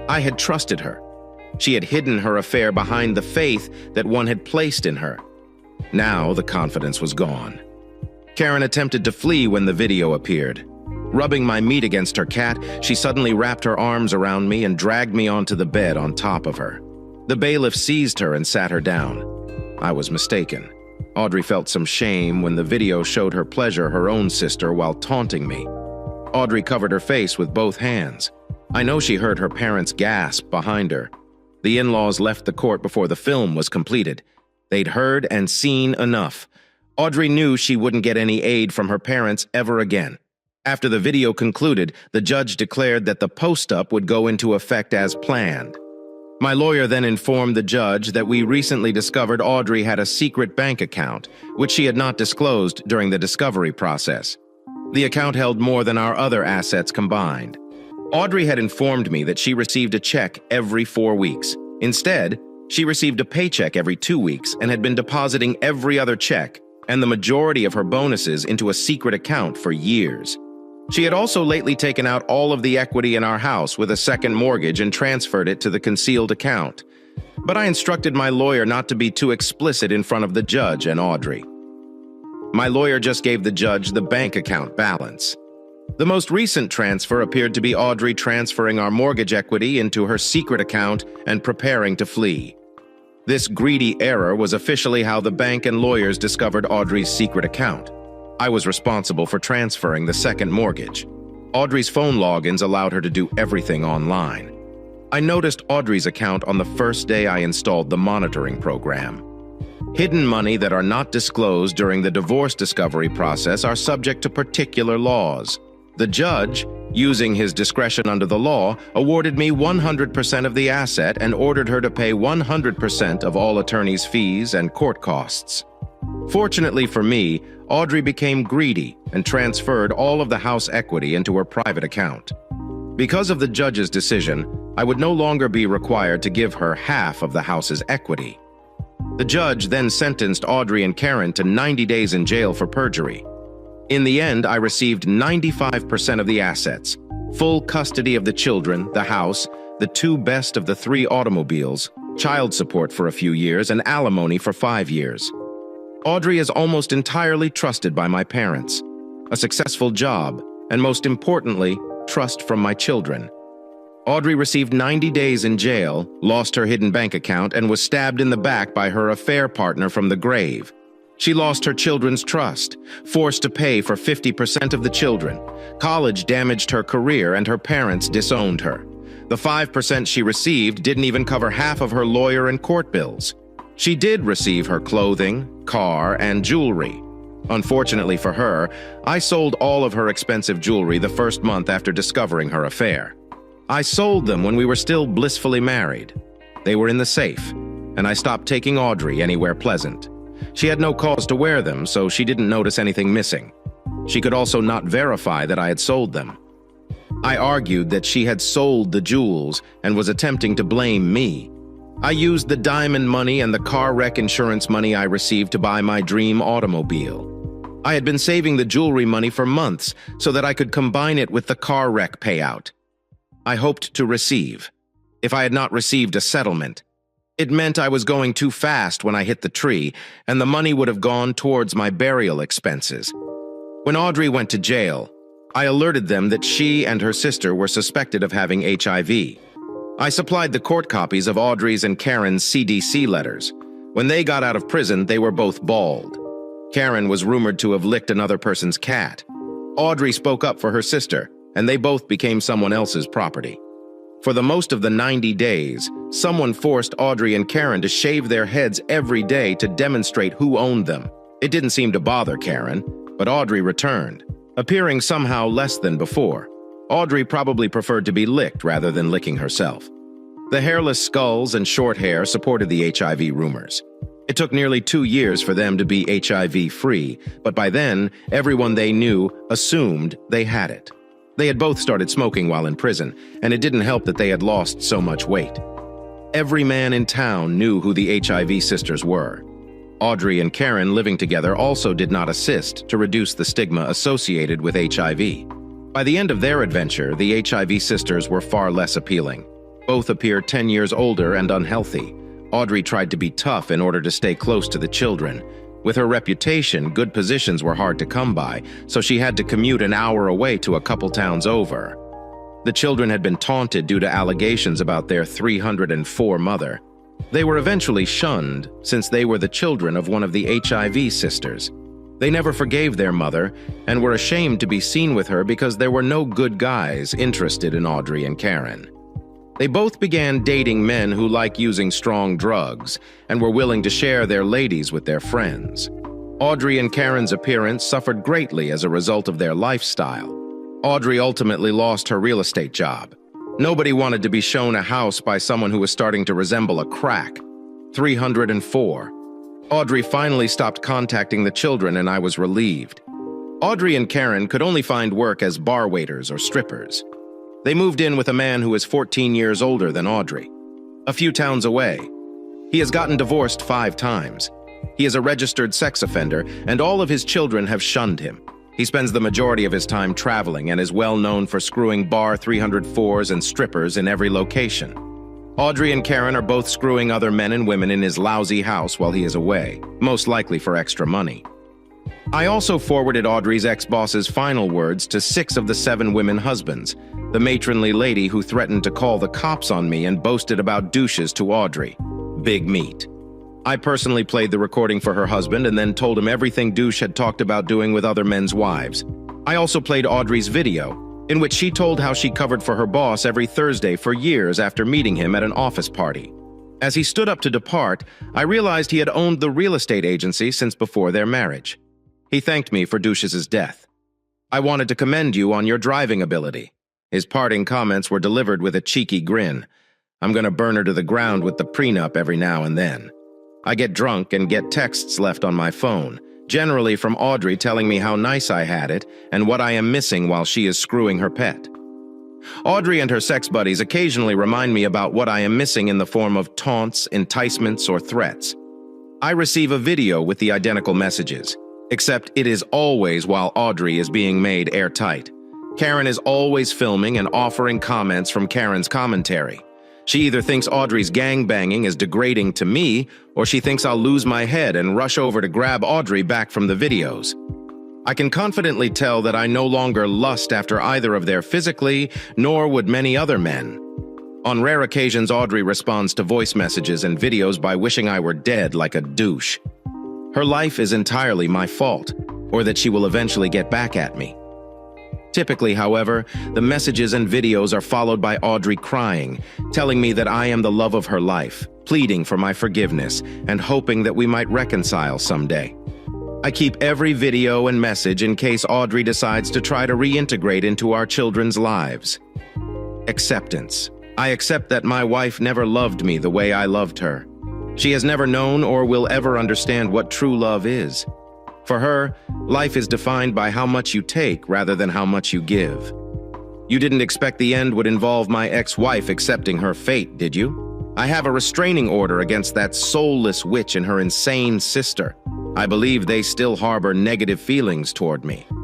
I had trusted her. She had hidden her affair behind the faith that one had placed in her. Now the confidence was gone. Karen attempted to flee when the video appeared. Rubbing my meat against her cat, she suddenly wrapped her arms around me and dragged me onto the bed on top of her. The bailiff seized her and sat her down. I was mistaken. Audrey felt some shame when the video showed her pleasure her own sister while taunting me. Audrey covered her face with both hands. I know she heard her parents gasp behind her. The in-laws left the court before the film was completed. They'd heard and seen enough. Audrey knew she wouldn't get any aid from her parents ever again. After the video concluded, the judge declared that the post-up would go into effect as planned. My lawyer then informed the judge that we recently discovered Audrey had a secret bank account, which she had not disclosed during the discovery process. The account held more than our other assets combined. Audrey had informed me that she received a check every 4 weeks. Instead, she received a paycheck every 2 weeks and had been depositing every other check and the majority of her bonuses into a secret account for years. She had also lately taken out all of the equity in our house with a second mortgage and transferred it to the concealed account. But I instructed my lawyer not to be too explicit in front of the judge and Audrey. My lawyer just gave the judge the bank account balance. The most recent transfer appeared to be Audrey transferring our mortgage equity into her secret account and preparing to flee. This greedy error was officially how the bank and lawyers discovered Audrey's secret account. I was responsible for transferring the second mortgage. Audrey's phone logins allowed her to do everything online. I noticed Audrey's account on the first day I installed the monitoring program. Hidden money that are not disclosed during the divorce discovery process are subject to particular laws. The judge, using his discretion under the law, awarded me 100% of the asset and ordered her to pay 100% of all attorney's fees and court costs. Fortunately for me, Audrey became greedy and transferred all of the house equity into her private account. Because of the judge's decision, I would no longer be required to give her half of the house's equity. The judge then sentenced Audrey and Karen to 90 days in jail for perjury. In the end, I received 95% of the assets, full custody of the children, the house, the 2 best of the 3 automobiles, child support for a few years, and alimony for 5 years. Audrey is almost entirely trusted by my parents, a successful job, and most importantly, trust from my children. Audrey received 90 days in jail, lost her hidden bank account, and was stabbed in the back by her affair partner from the grave. She lost her children's trust, forced to pay for 50% of the children. College damaged her career, and her parents disowned her. The 5% she received didn't even cover half of her lawyer and court bills. She did receive her clothing, car, and jewelry. Unfortunately for her, I sold all of her expensive jewelry the first month after discovering her affair. I sold them when we were still blissfully married. They were in the safe, and I stopped taking Audrey anywhere pleasant. She had no cause to wear them, so she didn't notice anything missing. She could also not verify that I had sold them. I argued that she had sold the jewels and was attempting to blame me. I used the diamond money and the car wreck insurance money I received to buy my dream automobile. I had been saving the jewelry money for months so that I could combine it with the car wreck payout I hoped to receive. If I had not received a settlement, it meant I was going too fast when I hit the tree, and the money would have gone towards my burial expenses. When Audrey went to jail, I alerted them that she and her sister were suspected of having HIV. I supplied the court copies of Audrey's and Karen's CDC letters. When they got out of prison, they were both bald. Karen was rumored to have licked another person's cat. Audrey spoke up for her sister, and they both became someone else's property. For the most of the 90 days, someone forced Audrey and Karen to shave their heads every day to demonstrate who owned them. It didn't seem to bother Karen, but Audrey returned, appearing somehow less than before. Audrey probably preferred to be licked rather than licking herself. The hairless skulls and short hair supported the HIV rumors. It took nearly 2 years for them to be HIV-free, but by then, everyone they knew assumed they had it. They had both started smoking while in prison, and it didn't help that they had lost so much weight. Every man in town knew who the HIV sisters were. Audrey and Karen living together also did not assist to reduce the stigma associated with HIV. By the end of their adventure, the HIV sisters were far less appealing. Both appeared 10 years older and unhealthy. Audrey tried to be tough in order to stay close to the children. With her reputation, good positions were hard to come by, so she had to commute an hour away to a couple towns over. The children had been taunted due to allegations about their 304 mother. They were eventually shunned since they were the children of one of the HIV sisters. They never forgave their mother and were ashamed to be seen with her because there were no good guys interested in Audrey and Karen. They both began dating men who like using strong drugs and were willing to share their ladies with their friends. Audrey and Karen's appearance suffered greatly as a result of their lifestyle. Audrey ultimately lost her real estate job. Nobody wanted to be shown a house by someone who was starting to resemble a crack. 304. Audrey finally stopped contacting the children and I was relieved. Audrey and Karen could only find work as bar waiters or strippers. They moved in with a man who is 14 years older than Audrey, a few towns away. He has gotten divorced 5 times. He is a registered sex offender, and all of his children have shunned him. He spends the majority of his time traveling and is well known for screwing bar 304s and strippers in every location. Audrey and Karen are both screwing other men and women in his lousy house while he is away, most likely for extra money. I also forwarded Audrey's ex-boss's final words to 6 of the 7 women husbands, the matronly lady who threatened to call the cops on me and boasted about douches to Audrey. Big meat. I personally played the recording for her husband and then told him everything douche had talked about doing with other men's wives. I also played Audrey's video, in which she told how she covered for her boss every Thursday for years after meeting him at an office party. As he stood up to depart, I realized he had owned the real estate agency since before their marriage. He thanked me for douche's death. I wanted to commend you on your driving ability. His parting comments were delivered with a cheeky grin. I'm gonna burn her to the ground with the prenup every now and then. I get drunk and get texts left on my phone, generally from Audrey telling me how nice I had it and what I am missing while she is screwing her pet. Audrey and her sex buddies occasionally remind me about what I am missing in the form of taunts, enticements, or threats. I receive a video with the identical messages, except it is always while Audrey is being made airtight. Karen is always filming and offering comments from Karen's commentary. She either thinks Audrey's gangbanging is degrading to me, or she thinks I'll lose my head and rush over to grab Audrey back from the videos. I can confidently tell that I no longer lust after either of them physically, nor would many other men. On rare occasions, Audrey responds to voice messages and videos by wishing I were dead like a douche. Her life is entirely my fault, or that she will eventually get back at me. Typically, however, the messages and videos are followed by Audrey crying, telling me that I am the love of her life, pleading for my forgiveness, and hoping that we might reconcile someday. I keep every video and message in case Audrey decides to try to reintegrate into our children's lives. Acceptance. I accept that my wife never loved me the way I loved her. She has never known or will ever understand what true love is. For her, life is defined by how much you take rather than how much you give. You didn't expect the end would involve my ex-wife accepting her fate, did you? I have a restraining order against that soulless witch and her insane sister. I believe they still harbor negative feelings toward me.